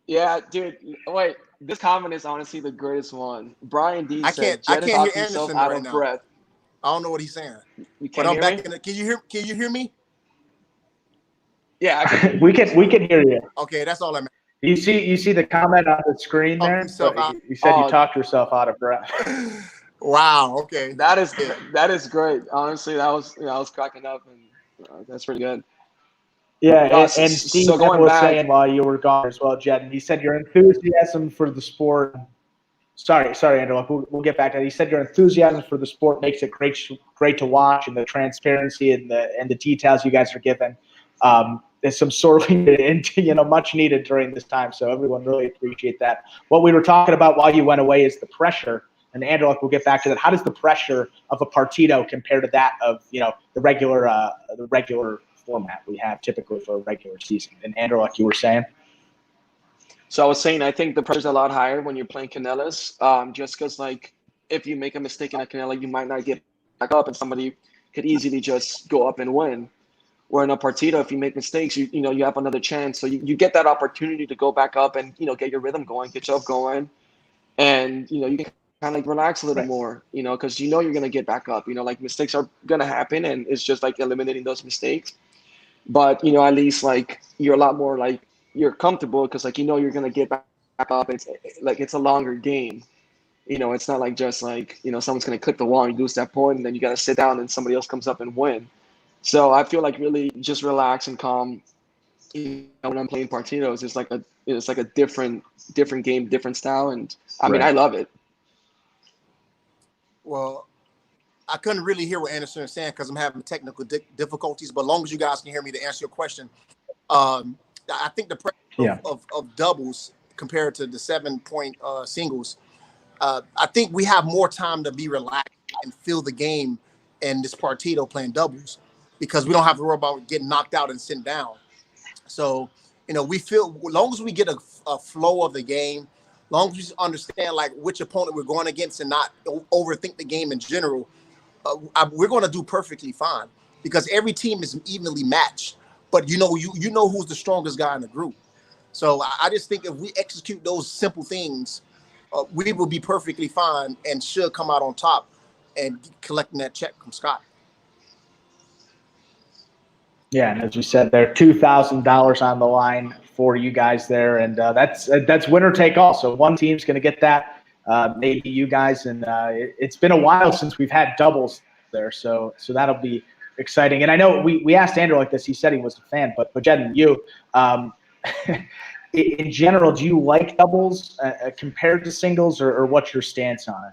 Yeah, dude. Wait, this comment is honestly the greatest one. Brian D said, I can't hear himself Anderson out right of now. breath. I don't know what he's saying. You But can't I'm hear back me? in the, can you hear me? Yeah, I can hear you. we can hear you. Okay, that's all I'm. You see the comment on the screen there? You said you talked yourself out of breath. Wow. Okay. That is great. Honestly, I was cracking up, and that's pretty good. Yeah, and Steve so going was back, saying while you were gone as well, Jed, and he said your enthusiasm for the sport. Sorry, Andrew. We'll get back to that. He said your enthusiasm for the sport makes it great to watch, and the transparency and the details you guys are given is some sorely much needed during this time. So everyone really appreciate that. What we were talking about while you went away is the pressure, and Andrew, we'll get back to that. How does the pressure of a partido compare to that of the regular format we have typically for a regular season? And Andrew, like you were saying. So I was saying, I think the pressure's a lot higher when you're playing Canelas, just because, like, if you make a mistake in a Canela, you might not get back up, and somebody could easily just go up and win. Where in a Partido, if you make mistakes, you have another chance. So you get that opportunity to go back up and, get your rhythm going, get yourself going, and, you can kind of like relax a little more, because you're going to get back up. Like, mistakes are going to happen, and it's just like eliminating those mistakes. But, at least, like, you're a lot more, like, you're comfortable because, like, you're going to get back up. It's a longer game. It's not like just like, someone's going to clip the wall and you lose that point, and then you got to sit down and somebody else comes up and win. So I feel like really just relax and calm. When I'm playing partidos, it's like a different game, different style. And I mean, I love it. Well, I couldn't really hear what Anderson was saying because I'm having technical difficulties. But as long as you guys can hear me to answer your question, I think the pressure of doubles compared to the 7-point singles, I think we have more time to be relaxed and feel the game in this partido playing doubles because we don't have to worry about getting knocked out and sitting down. So, we feel as long as we get a flow of the game, as long as we understand like which opponent we're going against and not overthink the game in general, we're going to do perfectly fine because every team is evenly matched. But you know who's the strongest guy in the group. So I just think if we execute those simple things, we will be perfectly fine and should come out on top and collecting that check from Scott. Yeah, and as you said, there $2,000 on the line for you guys there, and that's winner take all. So one team's going to get that, maybe you guys, and it's been a while since we've had doubles there, so that'll be exciting. And I know we asked Andrew like this; he said he was a fan, but Jen, you, in general, do you like doubles compared to singles, or what's your stance on it?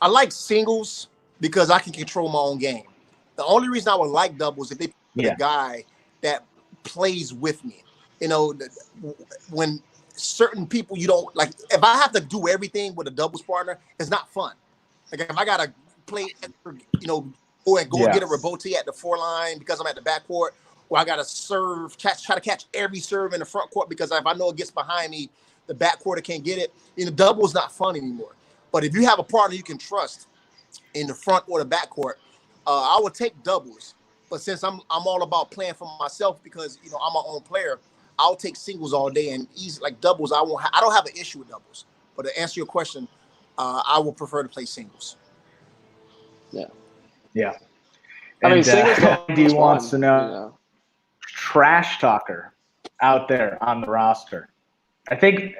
I like singles because I can control my own game. The only reason I would like doubles if they put a guy that plays with me. When certain people you don't like, if I have to do everything with a doubles partner, it's not fun. Like if I gotta play, go and get a rebote at the 4 line because I'm at the backcourt, or I gotta serve, try to catch every serve in the front court because if I know it gets behind me, the backcourt can't get it. Doubles not fun anymore. But if you have a partner you can trust in the front or the backcourt, I would take doubles. But since I'm all about playing for myself because I'm my own player, I'll take singles all day and easy like doubles. I don't have an issue with doubles. But to answer your question, I would prefer to play singles. Yeah. I mean, singles Andy wants to know, trash talker out there on the roster. I think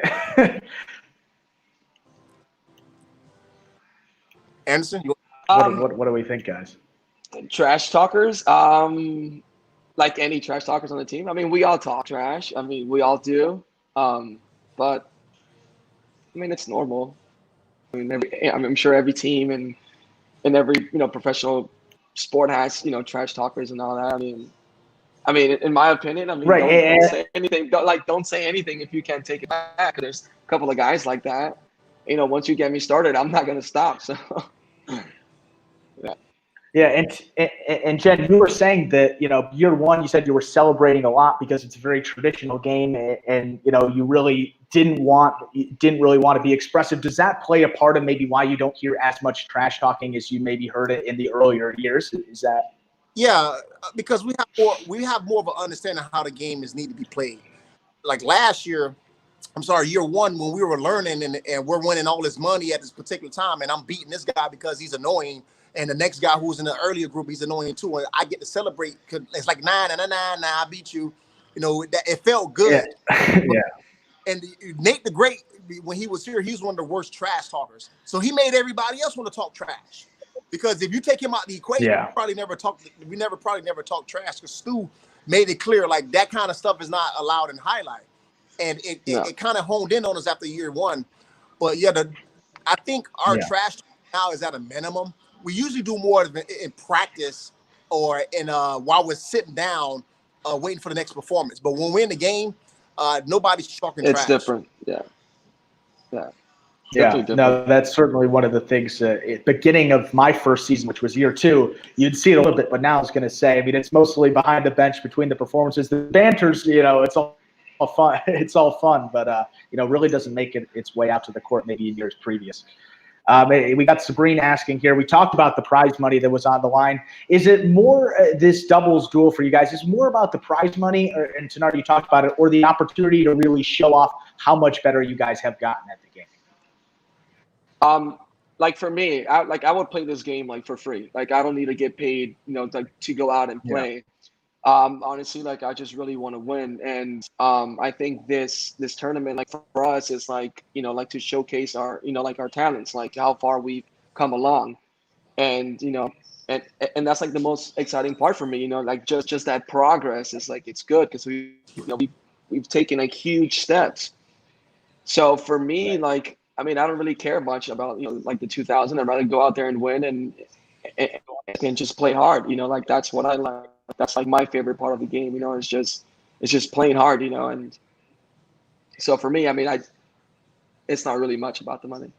Anderson, what do we think, guys? Trash talkers, like any trash talkers on the team. I mean, we all talk trash. I mean, we all do. But I mean, it's normal. I mean, I'm sure every team and every professional sport has trash talkers and all that. I mean, in my opinion, don't say anything. Don't say anything if you can't take it back. There's a couple of guys like that. Once you get me started, I'm not gonna stop. So. Yeah, and Jen, you were saying that year one, you said you were celebrating a lot because it's a very traditional game, and you really didn't really want to be expressive. Does that play a part of maybe why you don't hear as much trash talking as you maybe heard it in the earlier years? Is that? Yeah, because we have more of an understanding of how the game is need to be played. Like last year, year one when we were learning and we're winning all this money at this particular time, and I'm beating this guy because he's annoying. And the next guy who's in the earlier group, he's annoying too. And I get to celebrate because it's like 9, I beat you. That it felt good. Yeah. And Nate the Great, when he was here, he was one of the worst trash talkers. So he made everybody else want to talk trash. Because if you take him out of the equation, we probably never talked trash. Because Stu made it clear like that kind of stuff is not allowed in highlight, and it kind of honed in on us after year one. But yeah, I think our trash now is at a minimum. We usually do more of it in practice or in while we're sitting down waiting for the next performance. But when we're in the game, nobody's talking trash. It's different. Yeah. Yeah, no, that's certainly one of the things. Beginning of my first season, which was year 2, you'd see it a little bit, but now I was going to say, I mean, it's mostly behind the bench between the performances. The banter's, it's all fun. It's all fun, but really doesn't make its way out to the court maybe in years previous. We got Sabrina asking here. We talked about the prize money that was on the line. Is it more this doubles duel for you guys? Is it more about the prize money, and Tenard, you talked about it, or the opportunity to really show off how much better you guys have gotten at the game? Like for me, I would play this game like for free. Like I don't need to get paid, to go out and play. Honestly, like I just really want to win, and I think this tournament, like for us, is like like to showcase our like our talents, like how far we've come along, and and that's like the most exciting part for me. Like just that progress is like it's good because we've taken like huge steps. So for me, like I mean, I don't really care much about like the 2000. I'd rather go out there and win and just play hard. Like that's what I like. That's like my favorite part of the game. It's just playing hard. And so for me, I mean, it's not really much about the money.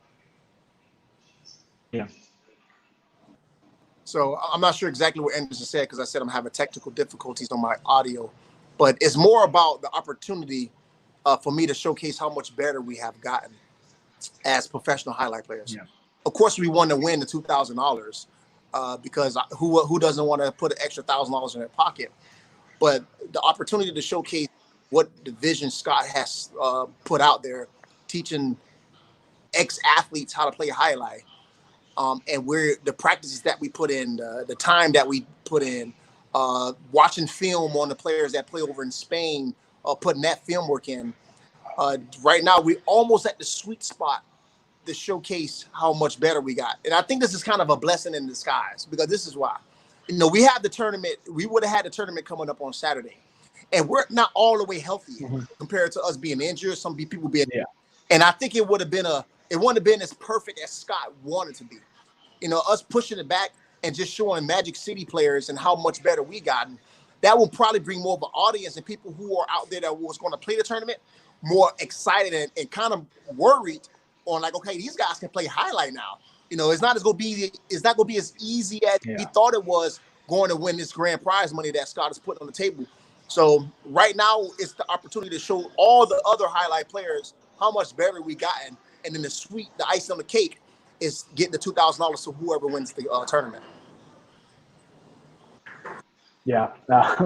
Yeah. So I'm not sure exactly what Anderson said because I said I'm having technical difficulties on my audio, but it's more about the opportunity for me to showcase how much better we have gotten as professional highlight players. Yeah. Of course, we want to win the $2,000 because who doesn't want to put an extra $1,000 in their pocket? But the opportunity to showcase what the vision Scott has put out there, teaching ex-athletes how to play highlight, and the practices that we put in, the time that we put in, watching film on the players that play over in Spain, putting that film work in. Right now, we're almost at the sweet spot to showcase how much better we got. And I think this is kind of a blessing in disguise because this is why. We have the tournament. We would have had the tournament coming up on Saturday. And we're not all the way healthy compared to us being injured, some people being And I think it wouldn't have been as perfect as Scott wanted to be. Us pushing it back and just showing Magic City players and how much better we gotten. That will probably bring more of an audience and people who are out there that was going to play the tournament more excited and kind of worried on like, okay, these guys can play highlight now. It's not going to be as easy as we thought it was going to win this grand prize money that Scott is putting on the table. So right now it's the opportunity to show all the other highlight players how much better we gotten. And then the ice on the cake is getting the $2,000 to whoever wins the tournament. Yeah,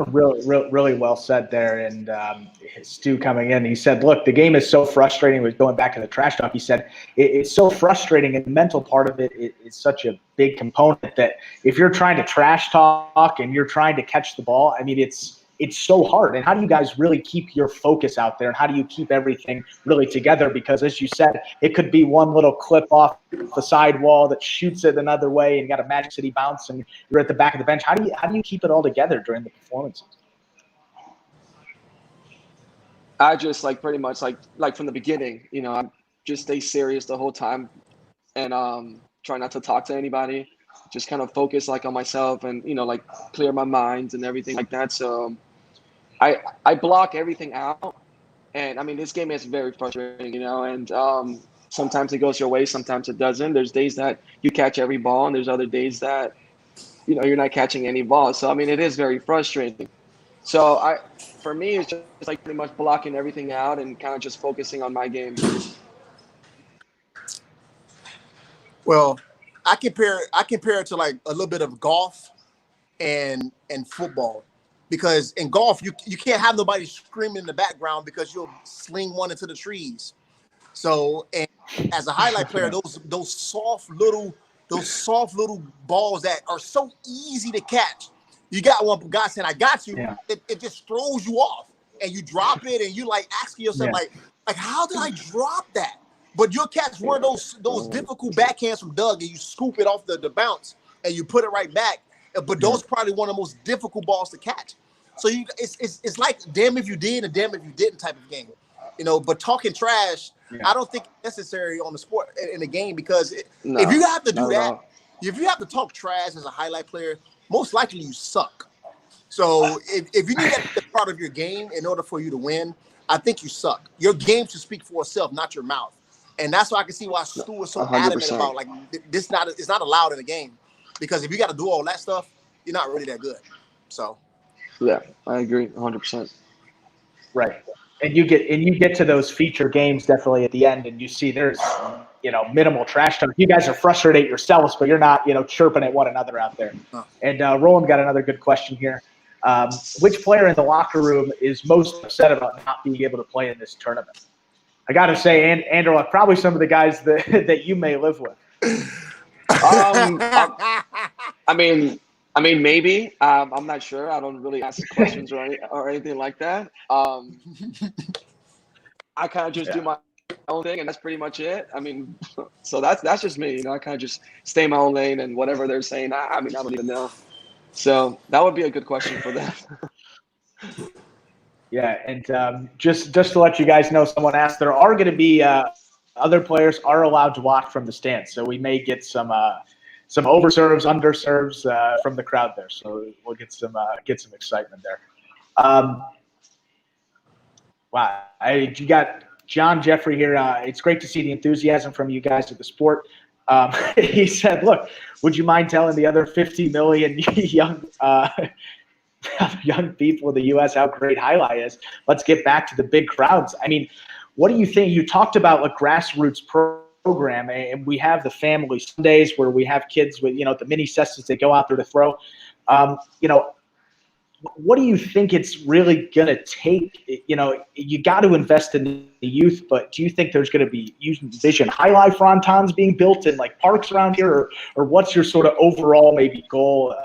really well said there. And Stu coming in, he said, look, the game is so frustrating. With going back to the trash talk, he said, it's so frustrating, and the mental part of it is such a big component that if you're trying to trash talk and you're trying to catch the ball, I mean, it's so hard. And how do you guys really keep your focus out there? And how do you keep everything really together? Because as you said, it could be one little clip off the sidewall that shoots it another way and you got a Magic City bounce and you're at the back of the bench. How do you keep it all together during the performances? I just like pretty much like from the beginning, I just stay serious the whole time and try not to talk to anybody. Just kind of focus like on myself and like clear my mind and everything like that. So I block everything out, and I mean this game is very frustrating, and sometimes it goes your way, sometimes it doesn't. There's days that you catch every ball, and there's other days that you're not catching any balls. So I mean it is very frustrating. So for me it's just like pretty much blocking everything out and kind of just focusing on my game. Well, I compare it to like a little bit of golf and football. Because in golf, you can't have nobody screaming in the background because you'll sling one into the trees. So, and as a highlight player, those soft little balls that are so easy to catch. You got one guy saying, "I got you." Yeah. It just throws you off, and you drop it, and you like asking yourself, like how did I drop that? But you'll catch one of those difficult backhands from Doug, and you scoop it off the bounce, and you put it right back. But those probably one of the most difficult balls to catch. So it's like damn if you did and damn if you didn't type of game, you know. But talking trash, I don't think it's necessary on the sport in the game because if you have to do that, if you have to talk trash as a highlight player, most likely you suck. So if you need that to be part of your game in order for you to win, I think you suck. Your game should speak for itself, not your mouth. And that's why I can see why Stu was so 100%. Adamant about like it's not allowed in the game, because if you got to do all that stuff, you're not really that good. So yeah, I agree 100%. Right. And you get to those feature games definitely at the end, and you see there's minimal trash talk. You guys are frustrated yourselves, but you're not chirping at one another out there. And Roland got another good question here. Which player in the locker room is most upset about not being able to play in this tournament? I got to say, Anderluck, probably some of the guys that you may live with. I mean, maybe. I'm not sure. I don't really ask questions or anything like that. I kind of just do my own thing, and that's pretty much it. I mean, so that's just me. I kind of just stay in my own lane, and whatever they're saying, I don't even know. So that would be a good question for them. Yeah, and just to let you guys know, someone asked, there are going to be other players are allowed to watch from the stands, so we may get some overserves, underserves from the crowd there. So we'll get some excitement there. Wow, you got John Jeffrey here. It's great to see the enthusiasm from you guys at the sport. He said, "Look, would you mind telling the other 50 million young people in the U.S. how great highlight is? Let's get back to the big crowds." I mean, what do you think? You talked about a grassroots program, and we have the family Sundays where we have kids with the mini cestas that go out there to throw. What do you think it's really going to take? You got to invest in the youth, but do you think there's going to be vision highlight frontons being built in like parks around here, or what's your sort of overall maybe goal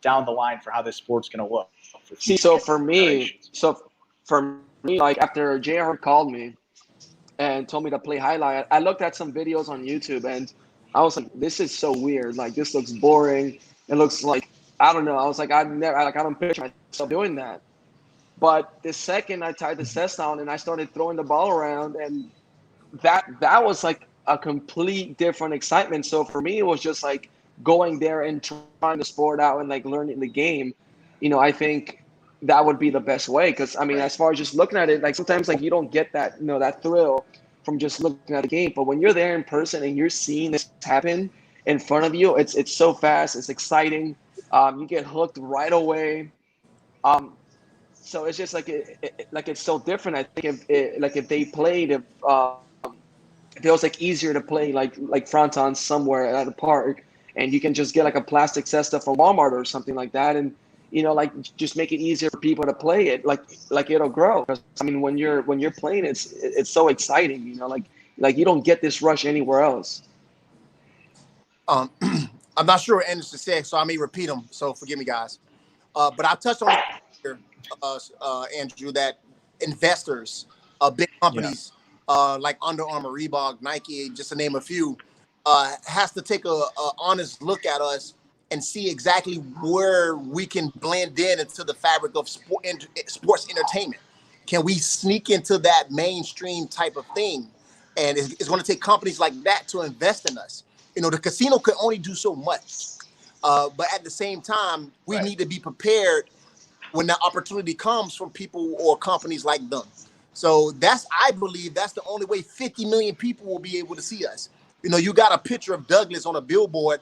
down the line for how this sport's going to look? So for me, like after JR called me and told me to play highlight, I looked at some videos on YouTube and I was like, this is so weird. Like this looks boring. It looks like, I don't know. I was like, I don't picture myself doing that. But the second I tied the cess on and I started throwing the ball around, and that was like a complete different excitement. So for me, it was just like going there and trying the sport out and like learning the game. I think that would be the best way. Because I mean, as far as just looking at it, like sometimes like you don't get that, that thrill from just looking at the game. But when you're there in person and you're seeing this happen in front of you, it's so fast, it's exciting. You get hooked right away. So it's just like it's so different. I think if they played, if it was like easier to play like frontons somewhere at a park, and you can just get like a plastic cesta from Walmart or something like that, and like just make it easier for people to play it. Like it'll grow. I mean, when you're playing, it's so exciting. Like you don't get this rush anywhere else. I'm not sure what Anderson said, so I may repeat them. So forgive me, guys. But I touched on it here, Andrew, that investors, big companies like Under Armour, Reebok, Nike, just to name a few, has to take a honest look at us and see exactly where we can blend into the fabric of sports entertainment. Can we sneak into that mainstream type of thing? And it's going to take companies like that to invest in us. The casino can only do so much. But at the same time, we need to be prepared when the opportunity comes from people or companies like them. So I believe that's the only way 50 million people will be able to see us. You got a picture of Douglas on a billboard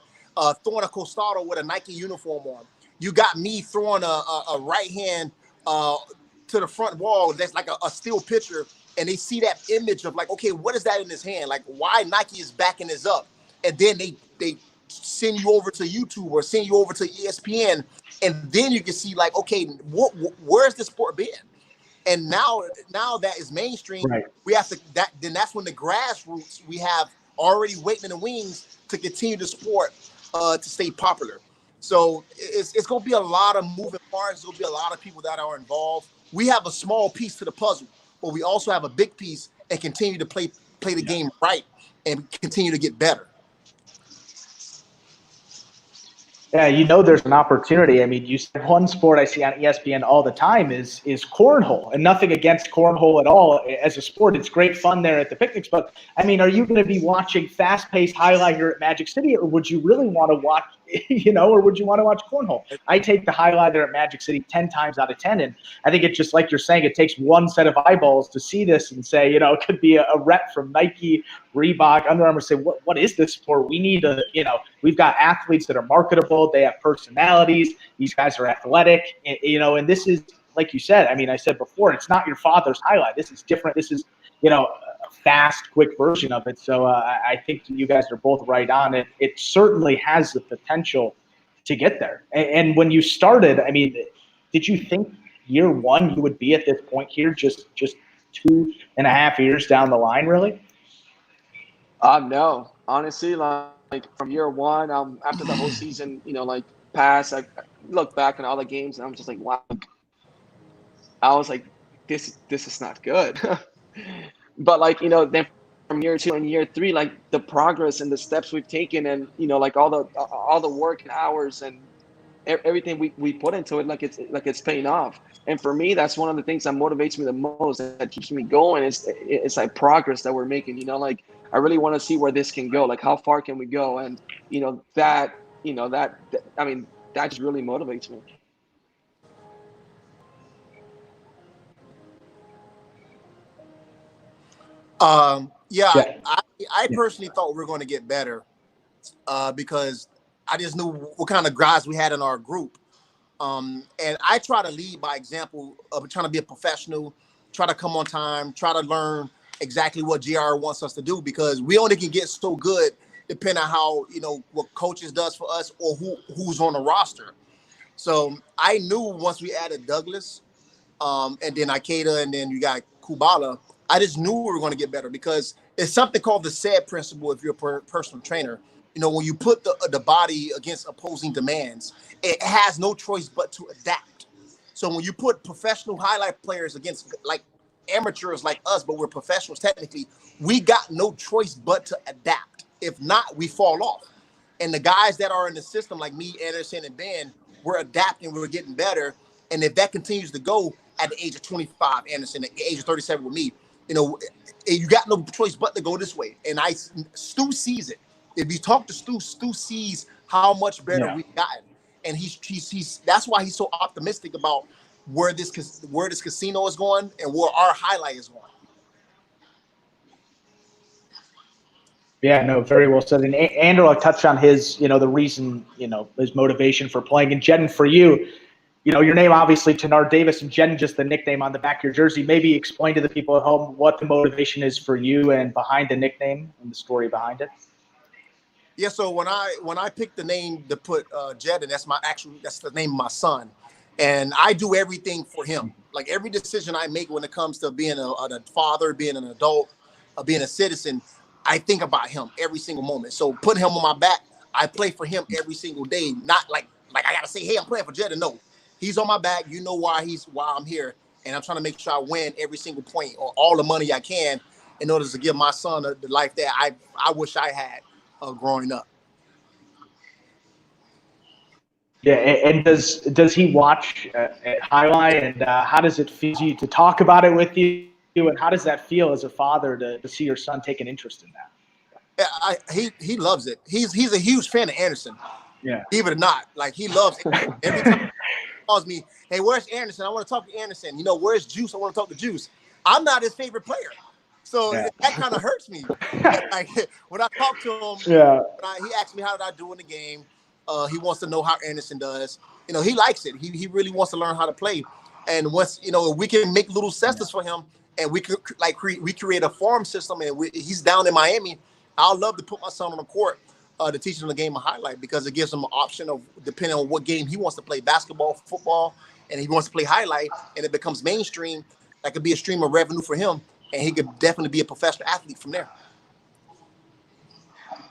throwing a costado with a Nike uniform on. You got me throwing a right hand to the front wall. That's like a still picture. And they see that image of like, okay, what is that in his hand? Like why Nike is backing this up. And then they send you over to YouTube or send you over to ESPN. And then you can see like, okay, where's the sport been? And now that is mainstream, we have to then that's when the grassroots we have already waiting in the wings to continue the sport to stay popular. So it's going to be a lot of moving parts. There'll be a lot of people that are involved. We have a small piece to the puzzle, but we also have a big piece and continue to play the game right and continue to get better. Yeah, there's an opportunity. I mean, you said one sport I see on ESPN all the time is cornhole, and nothing against cornhole at all as a sport. It's great fun there at the picnics. But I mean, are you going to be watching fast-paced highlight here at Magic City, or would you really want to watch, or would you want to watch cornhole? I take the highlighter at Magic City 10 times out of 10, and I think it's just like you're saying. It takes one set of eyeballs to see this and say, it could be a rep from Nike, Reebok, Under Armour. Say, what is this sport? We need to, we've got athletes that are marketable. They have personalities. These guys are athletic, and this is, like you said, I mean, I said before, it's not your father's highlight. This is different. This is, a fast, quick version of it. So I think you guys are both right on it. It certainly has the potential to get there. And when you started, I mean, did you think year one you would be at this point here, just 2.5 years down the line, really? No, honestly, like from year one, after the whole season, passed, I look back on all the games and I'm just like, wow. I was like, this is not good. But then from year two and year three, like the progress and the steps we've taken, and like all the work and hours and everything we put into it, like it's paying off. And for me, that's one of the things that motivates me the most, that keeps me going. It's like progress that we're making. Like I really want to see where this can go. Like how far can we go? And that I mean, that just really motivates me. Yeah. Yeah. I personally thought we were going to get better because I just knew what kind of guys we had in our group. And I try to lead by example of trying to be a professional, try to come on time, try to learn exactly what GR wants us to do, because we only can get so good depending on how, what coaches does for us or who's on the roster. So I knew once we added Douglas and then Ikeda and then you got Kubala, I just knew we were going to get better, because it's something called the SAID principle if you're a personal trainer. When you put the body against opposing demands, it has no choice but to adapt. So when you put professional highlight players against like amateurs like us, but we're professionals technically, we got no choice but to adapt. If not, we fall off. And the guys that are in the system, like me, Anderson, and Ben, we're adapting, we're getting better. And if that continues to go at the age of 25, Anderson, at the age of 37 with me, you got no choice but to go this way. And Stu sees it. If you talk to Stu, Stu sees how much better we've gotten, and he's that's why he's so optimistic about where this casino is going and where our highlight is going. Yeah, no, very well said. And Anderluck touched on his, the reason, his motivation for playing. And Jeden, for you, your name obviously Tenard Davis, and Jeden just the nickname on the back of your jersey. Maybe explain to the people at home what the motivation is for you and behind the nickname and the story behind it. Yeah, so when I picked the name to put Jeden, that's the name of my son, and I do everything for him. Like every decision I make when it comes to being a father, being an adult, being a citizen, I think about him every single moment. So putting him on my back, I play for him every single day. Not like I gotta say, hey, I'm playing for Jeden. No, he's on my back. Why I'm here, and I'm trying to make sure I win every single point or all the money I can in order to give my son the life that I wish I had growing up. Yeah, and does he watch at highlight, and how does it feel to talk about it with you, and how does that feel as a father to see your son take an interest in that? He loves it. He's a huge fan of Anderson. Yeah, Believe it or not, like he loves Anderson. Every time he calls me, hey, where's Anderson? I want to talk to Anderson. Where's Juice? I want to talk to Juice. I'm not his favorite player. So that kind of hurts me. Like when I talk to him, he asks me how did I do in the game. He wants to know how Anderson does. He likes it. He really wants to learn how to play. And once we can make little cestas for him, and we could we create a farm system, and he's down in Miami. I'll love to put my son on the court to teach him the game of highlight, because it gives him an option of depending on what game he wants to play, basketball, football, and he wants to play highlight, and it becomes mainstream. That could be a stream of revenue for him. And he could definitely be a professional athlete from there.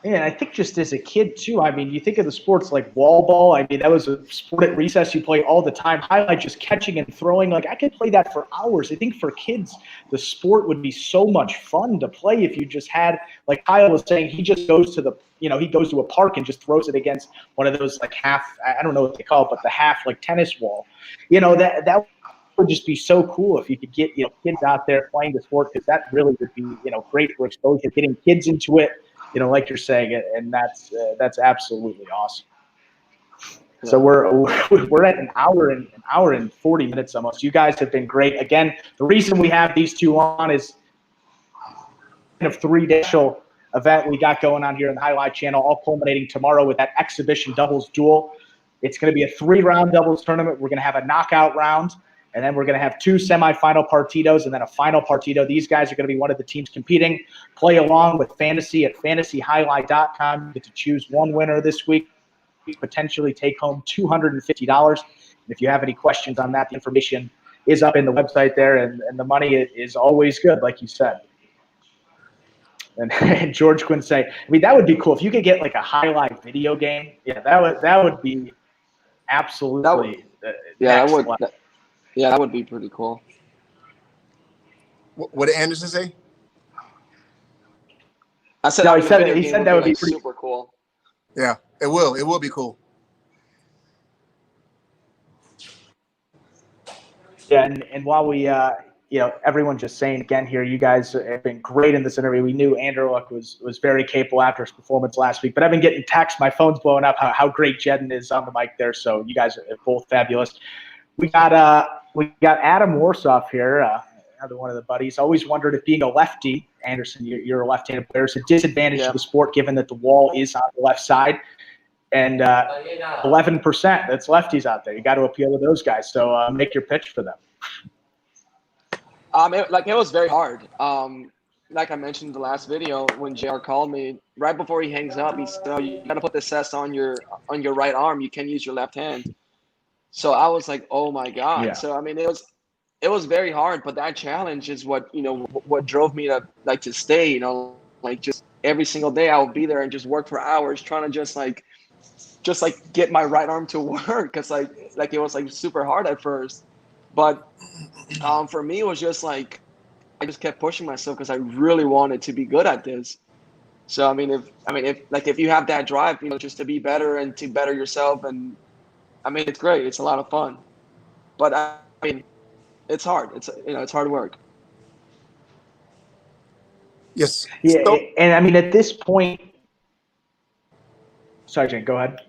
Yeah, and I think just as a kid too, I mean, you think of the sports like wall ball. I mean, that was a sport at recess you play all the time. Highlight just catching and throwing. Like I could play that for hours. I think for kids, the sport would be so much fun to play if you just had, like Kyle was saying, he just goes to he goes to a park and just throws it against one of those like half, I don't know what they call it, but the half like tennis wall. That would just be so cool if you could get kids out there playing the sport, because that really would be great for exposure, getting kids into it. Like you're saying, and that's absolutely awesome. So we're at an hour and 40 minutes almost. You guys have been great. Again, the reason we have these two on is kind of 3-day event we got going on here in the Highlight Channel, all culminating tomorrow with that exhibition doubles duel. It's going to be a 3-round doubles tournament. We're going to have a knockout round, and then we're going to have 2 semifinal partidos and then a final partido. These guys are going to be one of the teams competing. Play along with Fantasy at fantasyhighlight.com. You get to choose one winner this week, potentially take home $250. And if you have any questions on that, the information is up in the website there, and the money is always good, like you said. And George Quinn say, I mean, that would be cool if you could get like a highlight video game. Yeah, that would be absolutely that would be pretty cool. What did Anderson say? I said, no, he said that would be pretty super cool. Yeah, it will. It will be cool. Yeah, and while we, everyone just saying again here, you guys have been great in this interview. We knew Anderluck was very capable after his performance last week, but I've been getting texts. My phone's blowing up how great Jeden is on the mic there. So you guys are both fabulous. We got Adam Warsoff here, another one of the buddies. Always wondered if being a lefty, Anderson, you're a left-handed player, is a disadvantage to the sport given that the wall is on the left side. And 11%, that's lefties out there. You got to appeal to those guys. So make your pitch for them. It was very hard. Like I mentioned in the last video, when JR called me right before he hangs up, he said, "Oh, you got to put the cess on your right arm. You can't use your left hand." So I was like, "Oh my god!" Yeah. So I mean, it was very hard. But that challenge is what drove me to stay. Just every single day I would be there and just work for hours trying to just get my right arm to work, because it was super hard at first. But for me, it was just I just kept pushing myself because I really wanted to be good at this. So if you have that drive, just to be better and to better yourself, and it's great. It's a lot of fun. But it's hard. It's hard work. Yes. Yeah, and at this point, sorry, Jane, go ahead.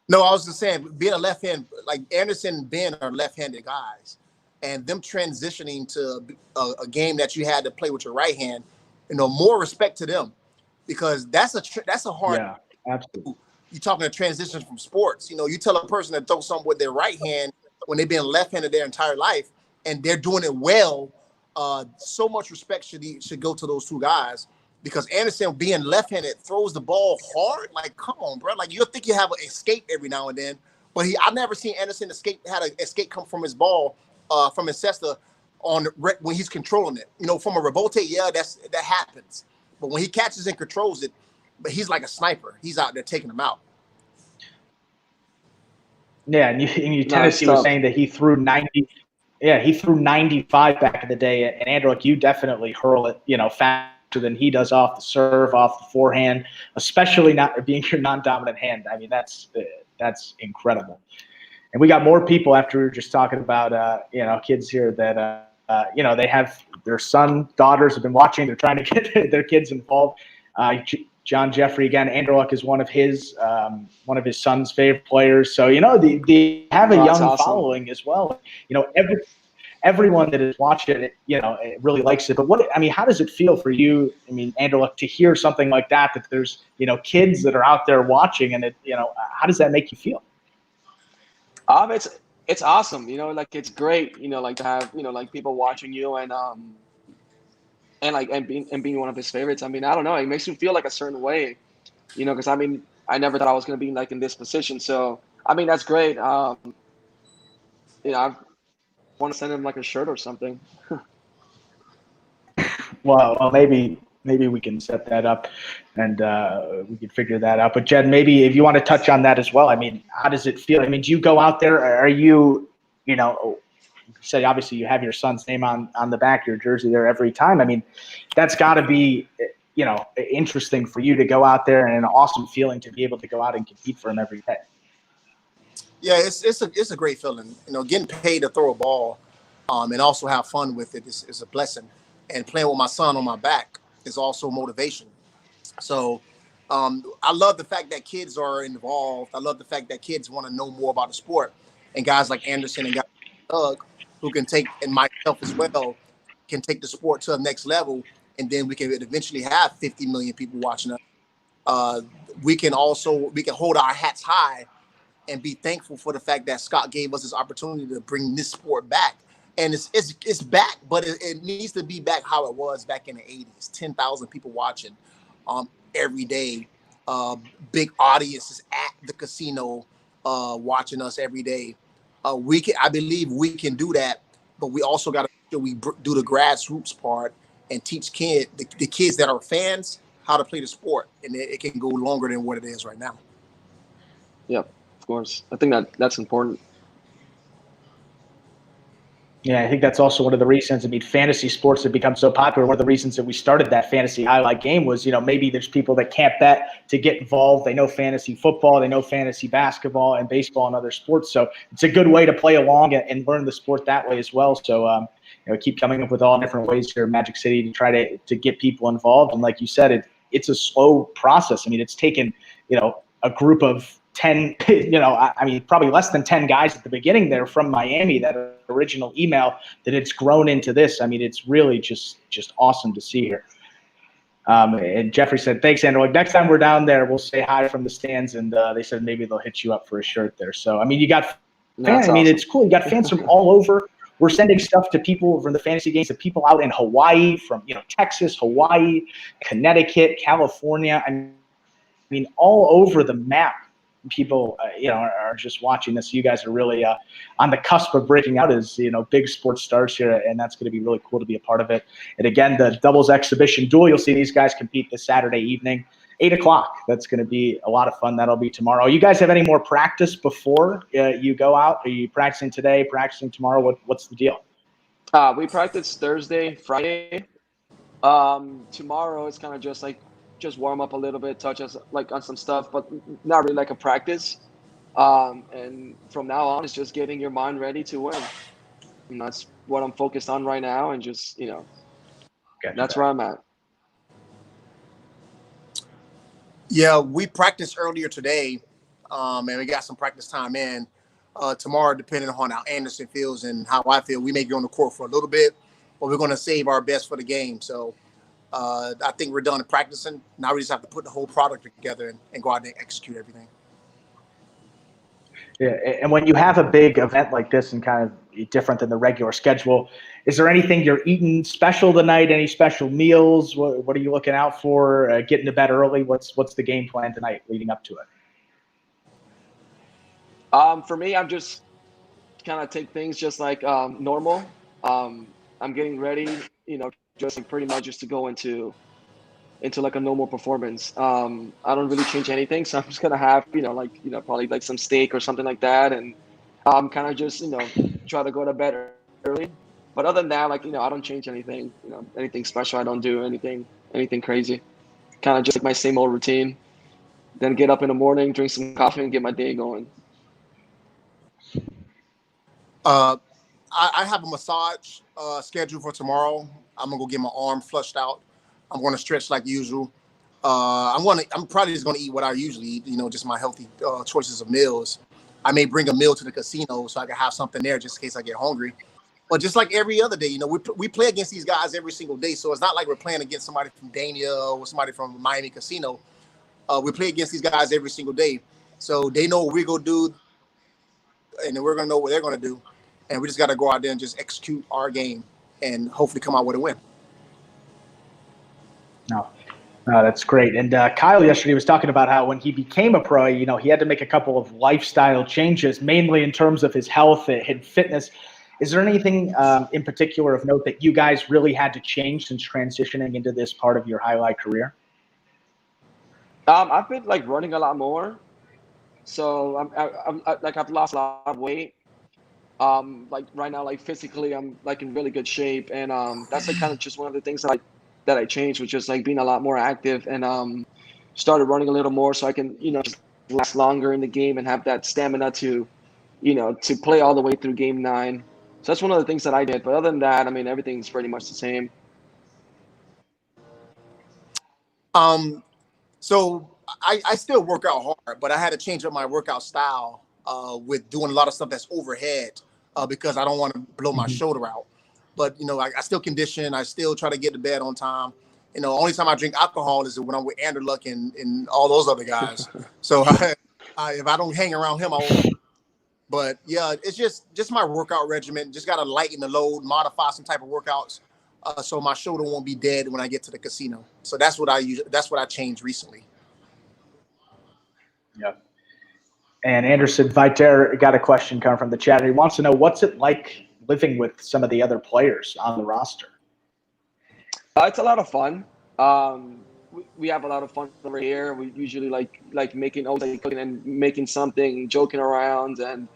No, I was just saying, being a left hand, like Anderson and Ben are left-handed guys, and them transitioning to a game that you had to play with your right hand, more respect to them, because that's a hard. Yeah, absolutely. You're talking to transitions from sports. You tell a person to throw something with their right hand when they've been left-handed their entire life, and they're doing it well. So much respect should go to those two guys. Because Anderson, being left-handed, throws the ball hard. Like, come on, bro. Like, you'll think you have an escape every now and then. But I've never seen Anderson had an escape come from his ball, from his cesta when he's controlling it. From a rebote, yeah, that happens. But when he catches and controls it, but he's like a sniper. He's out there taking them out. Yeah, and Tennessee was saying that he threw 90. Yeah, he threw 95 back in the day. And Anderluck, you definitely hurl it, faster than he does off the serve, off the forehand, especially not being your non-dominant hand. I mean, that's incredible. And we got more people after we were just talking about, kids here that, they have their daughters have been watching. They're trying to get their kids involved. John Jeffrey, again, Anderluck is one of his son's favorite players. So, they have a young following as well. Everyone that has watched it, it really likes it. But how does it feel for you, Anderluck, to hear something like that there's, kids that are out there watching, and how does that make you feel? It's awesome. It's great, to have, people watching you and being one of his favorites. I don't know. It makes you feel like a certain way, because I never thought I was going to be in this position. So, that's great. I want to send him a shirt or something. Well, maybe maybe we can set that up and we can figure that out. But Jed, maybe if you want to touch on that as well. I mean, how does it feel? I mean, do you go out there? Are you, you say obviously you have your son's name on the back of your jersey there every time. I mean, that's got to be, interesting for you to go out there and an awesome feeling to be able to go out and compete for him every day. Yeah, it's a great feeling. Getting paid to throw a ball, and also have fun with it is a blessing. And playing with my son on my back is also motivation. So I love the fact that kids are involved. I love the fact that kids want to know more about the sport. And guys like Anderson and guys like Doug, who can take, and myself as well, can take the sport to the next level. And then we can eventually have 50 million people watching us. We can hold our hats high and be thankful for the fact that Scott gave us this opportunity to bring this sport back. And it's back, but it needs to be back how it was back in the 80s. 10,000 people watching every day. Big audiences at the casino watching us every day. I believe we can do that, but we also got to do the grassroots part and teach the kids that are fans how to play the sport, and it can go longer than what it is right now. Yeah, of course. I think that's important. Yeah, I think that's also one of the reasons. I mean, fantasy sports have become so popular. One of the reasons that we started that fantasy highlight game was, maybe there's people that can't bet to get involved. They know fantasy football, they know fantasy basketball and baseball and other sports. So it's a good way to play along and learn the sport that way as well. So, keep coming up with all different ways here in Magic City to try to get people involved. And like you said, it's a slow process. I mean, it's taken, a group of 10, probably less than 10 guys at the beginning there from Miami, that original email, that it's grown into this. I mean, it's really just awesome to see here. And Jeffrey said, thanks, Andrew. Next time we're down there, we'll say hi from the stands. And they said maybe they'll hit you up for a shirt there. So, I mean, you got fans. I mean, it's cool. You got fans from all over. We're sending stuff to people from the fantasy games, to people out in Hawaii, from, Texas, Hawaii, Connecticut, California. I mean, all over the map. People, are just watching this. You guys are really on the cusp of breaking out as, big sports stars here, and that's going to be really cool to be a part of it. And again, the doubles exhibition duel, you'll see these guys compete this Saturday evening, 8:00. That's going to be a lot of fun. That'll be tomorrow. You guys have any more practice before you go out? Are you practicing today, practicing tomorrow? What's the deal? We practice Thursday, Friday. Tomorrow it's kind of just warm up a little bit, touch us on some stuff, but not really like a practice. And from now on, it's just getting your mind ready to win. And that's what I'm focused on right now. And just, that's where I'm at. Yeah, we practiced earlier today, and we got some practice time in. Tomorrow, depending on how Anderson feels and how I feel, we may get on the court for a little bit, but we're going to save our best for the game. So I think we're done practicing. Now we just have to put the whole product together and go out and execute everything. Yeah, and when you have a big event like this and kind of different than the regular schedule, is there anything you're eating special tonight? Any special meals? What are you looking out for? Getting to bed early? What's the game plan tonight leading up to it? For me, I'm just kind of take things just like normal. I'm getting ready, just pretty much just to go into like a normal performance. I don't really change anything, so I'm just gonna have probably like some steak or something like that, and I'm kind of just try to go to bed early. But other than that, I don't change anything, anything special. I don't do anything crazy. Kind of just like my same old routine. Then get up in the morning, drink some coffee, and get my day going. I have a massage scheduled for tomorrow. I'm gonna go get my arm flushed out. I'm gonna stretch like usual. I'm probably just gonna eat what I usually eat. Just my healthy choices of meals. I may bring a meal to the casino so I can have something there just in case I get hungry. But just like every other day, we play against these guys every single day. So it's not like we're playing against somebody from Dania or somebody from Miami Casino. We play against these guys every single day. So they know what we're going to do, and then we're going to know what they're going to do. And we just got to go out there and just execute our game and hopefully come out with a win. No, that's great. And Kyle yesterday was talking about how when he became a pro, he had to make a couple of lifestyle changes, mainly in terms of his health and fitness. Is there anything in particular of note that you guys really had to change since transitioning into this part of your highlight career? I've been like running a lot more, so I've lost a lot of weight. Like right now, like physically, I'm like in really good shape, and that's like kind of just one of the things that I changed, which is like being a lot more active, and started running a little more so I can just last longer in the game and have that stamina to to play all the way through game 9. So that's one of the things that I did. But other than that, I mean, everything's pretty much the same. So I still work out hard, but I had to change up my workout style with doing a lot of stuff that's overhead because I don't want to blow my shoulder out. But I still condition. I still try to get to bed on time. Only time I drink alcohol is when I'm with Anderluck and all those other guys. So if I don't hang around him, I won't. But yeah, it's just my workout regimen. Just got to lighten the load, modify some type of workouts, so my shoulder won't be dead when I get to the casino. So that's what I use. That's what I changed recently. Yeah. And Anderson Viter got a question coming from the chat. He wants to know, what's it like living with some of the other players on the roster? It's a lot of fun. We have a lot of fun over here. We usually like making cooking and making something, joking around, and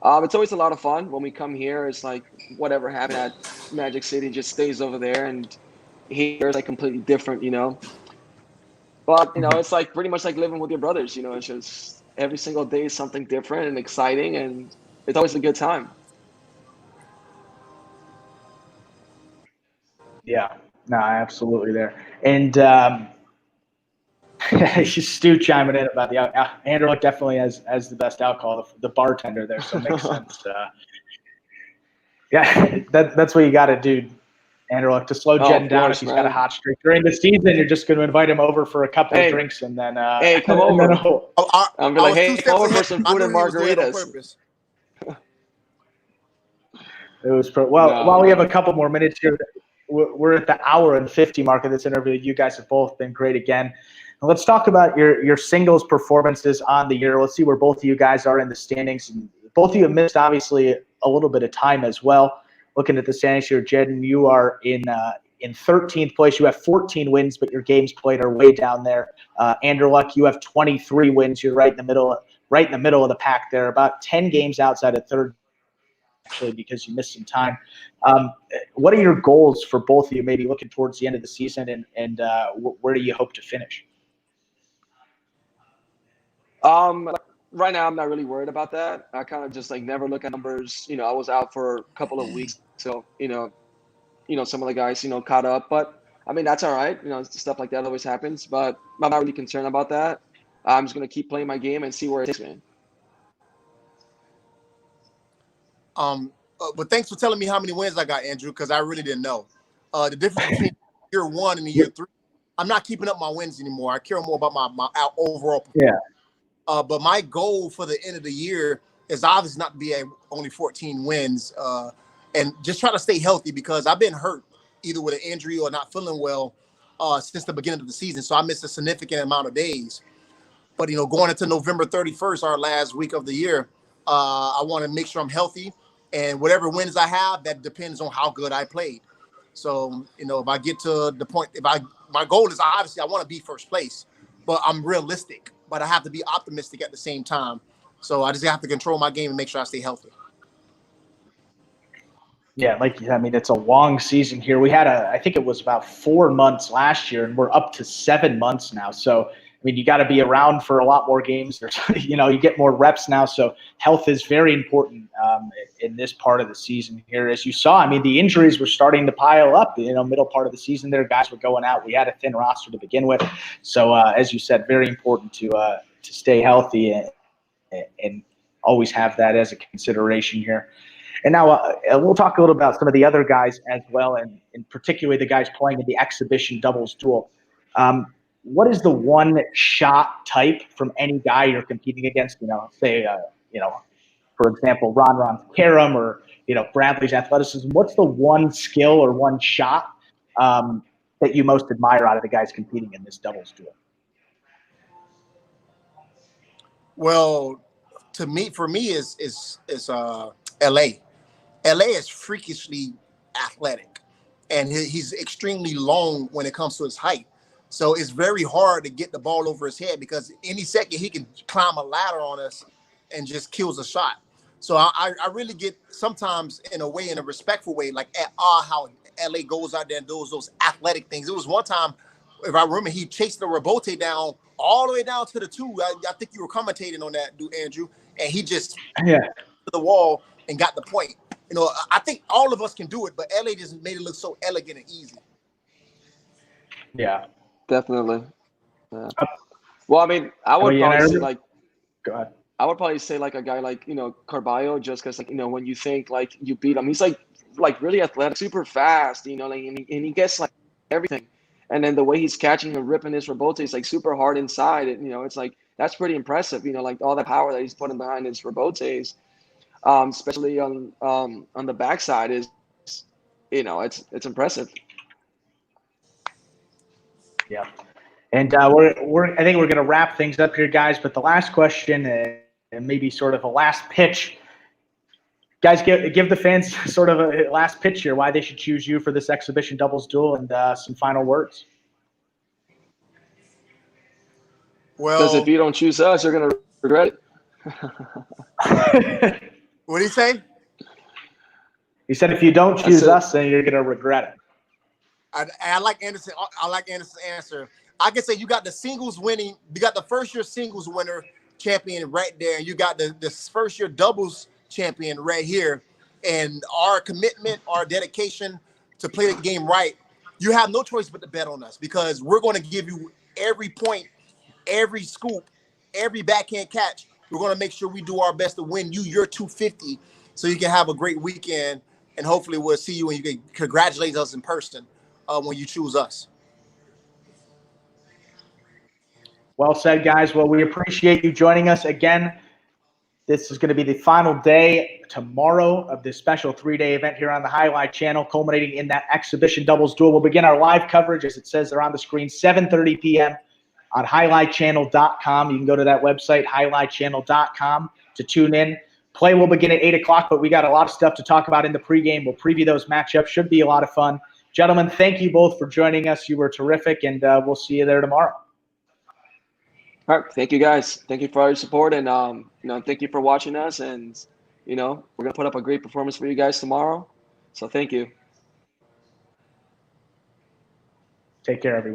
it's always a lot of fun. When we come here, it's like whatever happened at Magic City just stays over there, and here it's like completely different, But it's like pretty much like living with your brothers. It's just every single day is something different and exciting, and it's always a good time. Yeah, no, absolutely there. And Stu chiming in about the Anderluck definitely has the best alcohol, the bartender there, so it makes sense. Yeah, that's what you got to do, Anderluck, to slow Jen down. If he's got a hot streak during the season, you're just going to invite him over for a couple of drinks, and then hey, come over. I'm like, hey, come over for some food and margaritas. It was while we have a couple more minutes here, we're at the hour and 50 mark of this interview. You guys have both been great again. And let's talk about your singles performances on the year. Let's see where both of you guys are in the standings. And both of you have missed, obviously, a little bit of time as well. Looking at the standings here, Jeden, you are in 13th place. You have 14 wins, but your games played are way down there. Anderluck, you have 23 wins. You're right in the middle of the pack there, about 10 games outside of third, actually, because you missed some time. What are your goals for both of you, maybe looking towards the end of the season, and where do you hope to finish? Right now, I'm not really worried about that. I kind of just like never look at numbers. I was out for a couple of weeks, so some of the guys caught up, but I mean that's all right. Stuff like that always happens, but I'm not really concerned about that. I'm just gonna keep playing my game and see where it takes me. But thanks for telling me how many wins I got, Andrew, because I really didn't know. The difference between year 1 and year 3, I'm not keeping up my wins anymore. I care more about my overall performance. Yeah. But my goal for the end of the year is obviously not to be only 14 wins and just try to stay healthy, because I've been hurt either with an injury or not feeling well since the beginning of the season. So I missed a significant amount of days. But, going into November 31st, our last week of the year, I want to make sure I'm healthy. And whatever wins I have, that depends on how good I played. So, if I get to the point, my goal is obviously I want to be first place, but I'm realistic. But I have to be optimistic at the same time. So I just have to control my game and make sure I stay healthy. Yeah, it's a long season here. We had I think it was about 4 months last year, and we're up to 7 months now. So, you got to be around for a lot more games. You get more reps now. So health is very important in this part of the season here. As you saw, the injuries were starting to pile up. Middle part of the season there, guys were going out. We had a thin roster to begin with. So as you said, very important to stay healthy and always have that as a consideration here. And now we'll talk a little about some of the other guys as well, and particularly the guys playing in the exhibition doubles duel. What is the one shot type from any guy you're competing against? Say, for example, Ron's carom or, Bradley's athleticism. What's the one skill or one shot that you most admire out of the guys competing in this doubles duel? Well, for me is LA. LA is freakishly athletic, and he's extremely long when it comes to his height. So it's very hard to get the ball over his head because any second he can climb a ladder on us and just kills a shot. So I really get sometimes in a way, in a respectful way, like at how LA goes out there and does those athletic things. It was one time, if I remember, he chased the Rebote down all the way down to the 2. I think you were commentating on that, dude, Andrew, and he just Yeah. to the wall and got the point. You know, I think all of us can do it, but LA just made it look so elegant and easy. Yeah. Definitely. Yeah. Well, I mean, I would probably say like. Go ahead. I would probably say like a guy like, Carballo, just because, like, when you think like you beat him, he's like really athletic, super fast, like, and he gets like everything. And then the way he's catching and ripping his rebote is like super hard inside. And, it's like, that's pretty impressive, like all the power that he's putting behind his rebotes, especially on the backside is, it's impressive. Yeah. And I think we're going to wrap things up here, guys. But the last question, and maybe sort of a last pitch, guys, give the fans sort of a last pitch here, why they should choose you for this exhibition doubles duel, and some final words. Well, because if you don't choose us, you're gonna regret it. What did he say? He said, if you don't choose us, then you're gonna regret it. I like Anderson. I like Anderson's answer. I can say you got the singles winning. You got the first year singles winner champion right there, and you got the first year doubles champion right here. And our commitment, our dedication to play the game right, you have no choice but to bet on us because we're going to give you every point, every scoop, every backhand catch. We're going to make sure we do our best to win you your 250 so you can have a great weekend, and hopefully we'll see you and you can congratulate us in person when you choose us. Well said, guys. Well, we appreciate you joining us again. This is going to be the final day tomorrow of this special 3-day event here on the Highlight Channel, culminating in that exhibition doubles duel. We'll begin our live coverage, as it says there on the screen, 7:30 p.m. on highlightchannel.com. You can go to that website, highlightchannel.com, to tune in. Play will begin at 8 o'clock, but we got a lot of stuff to talk about in the pregame. We'll preview those matchups. Should be a lot of fun. Gentlemen, thank you both for joining us. You were terrific, and we'll see you there tomorrow. All right. Thank you, guys. Thank you for all your support, and thank you for watching us. And we're gonna put up a great performance for you guys tomorrow. So thank you. Take care, everyone.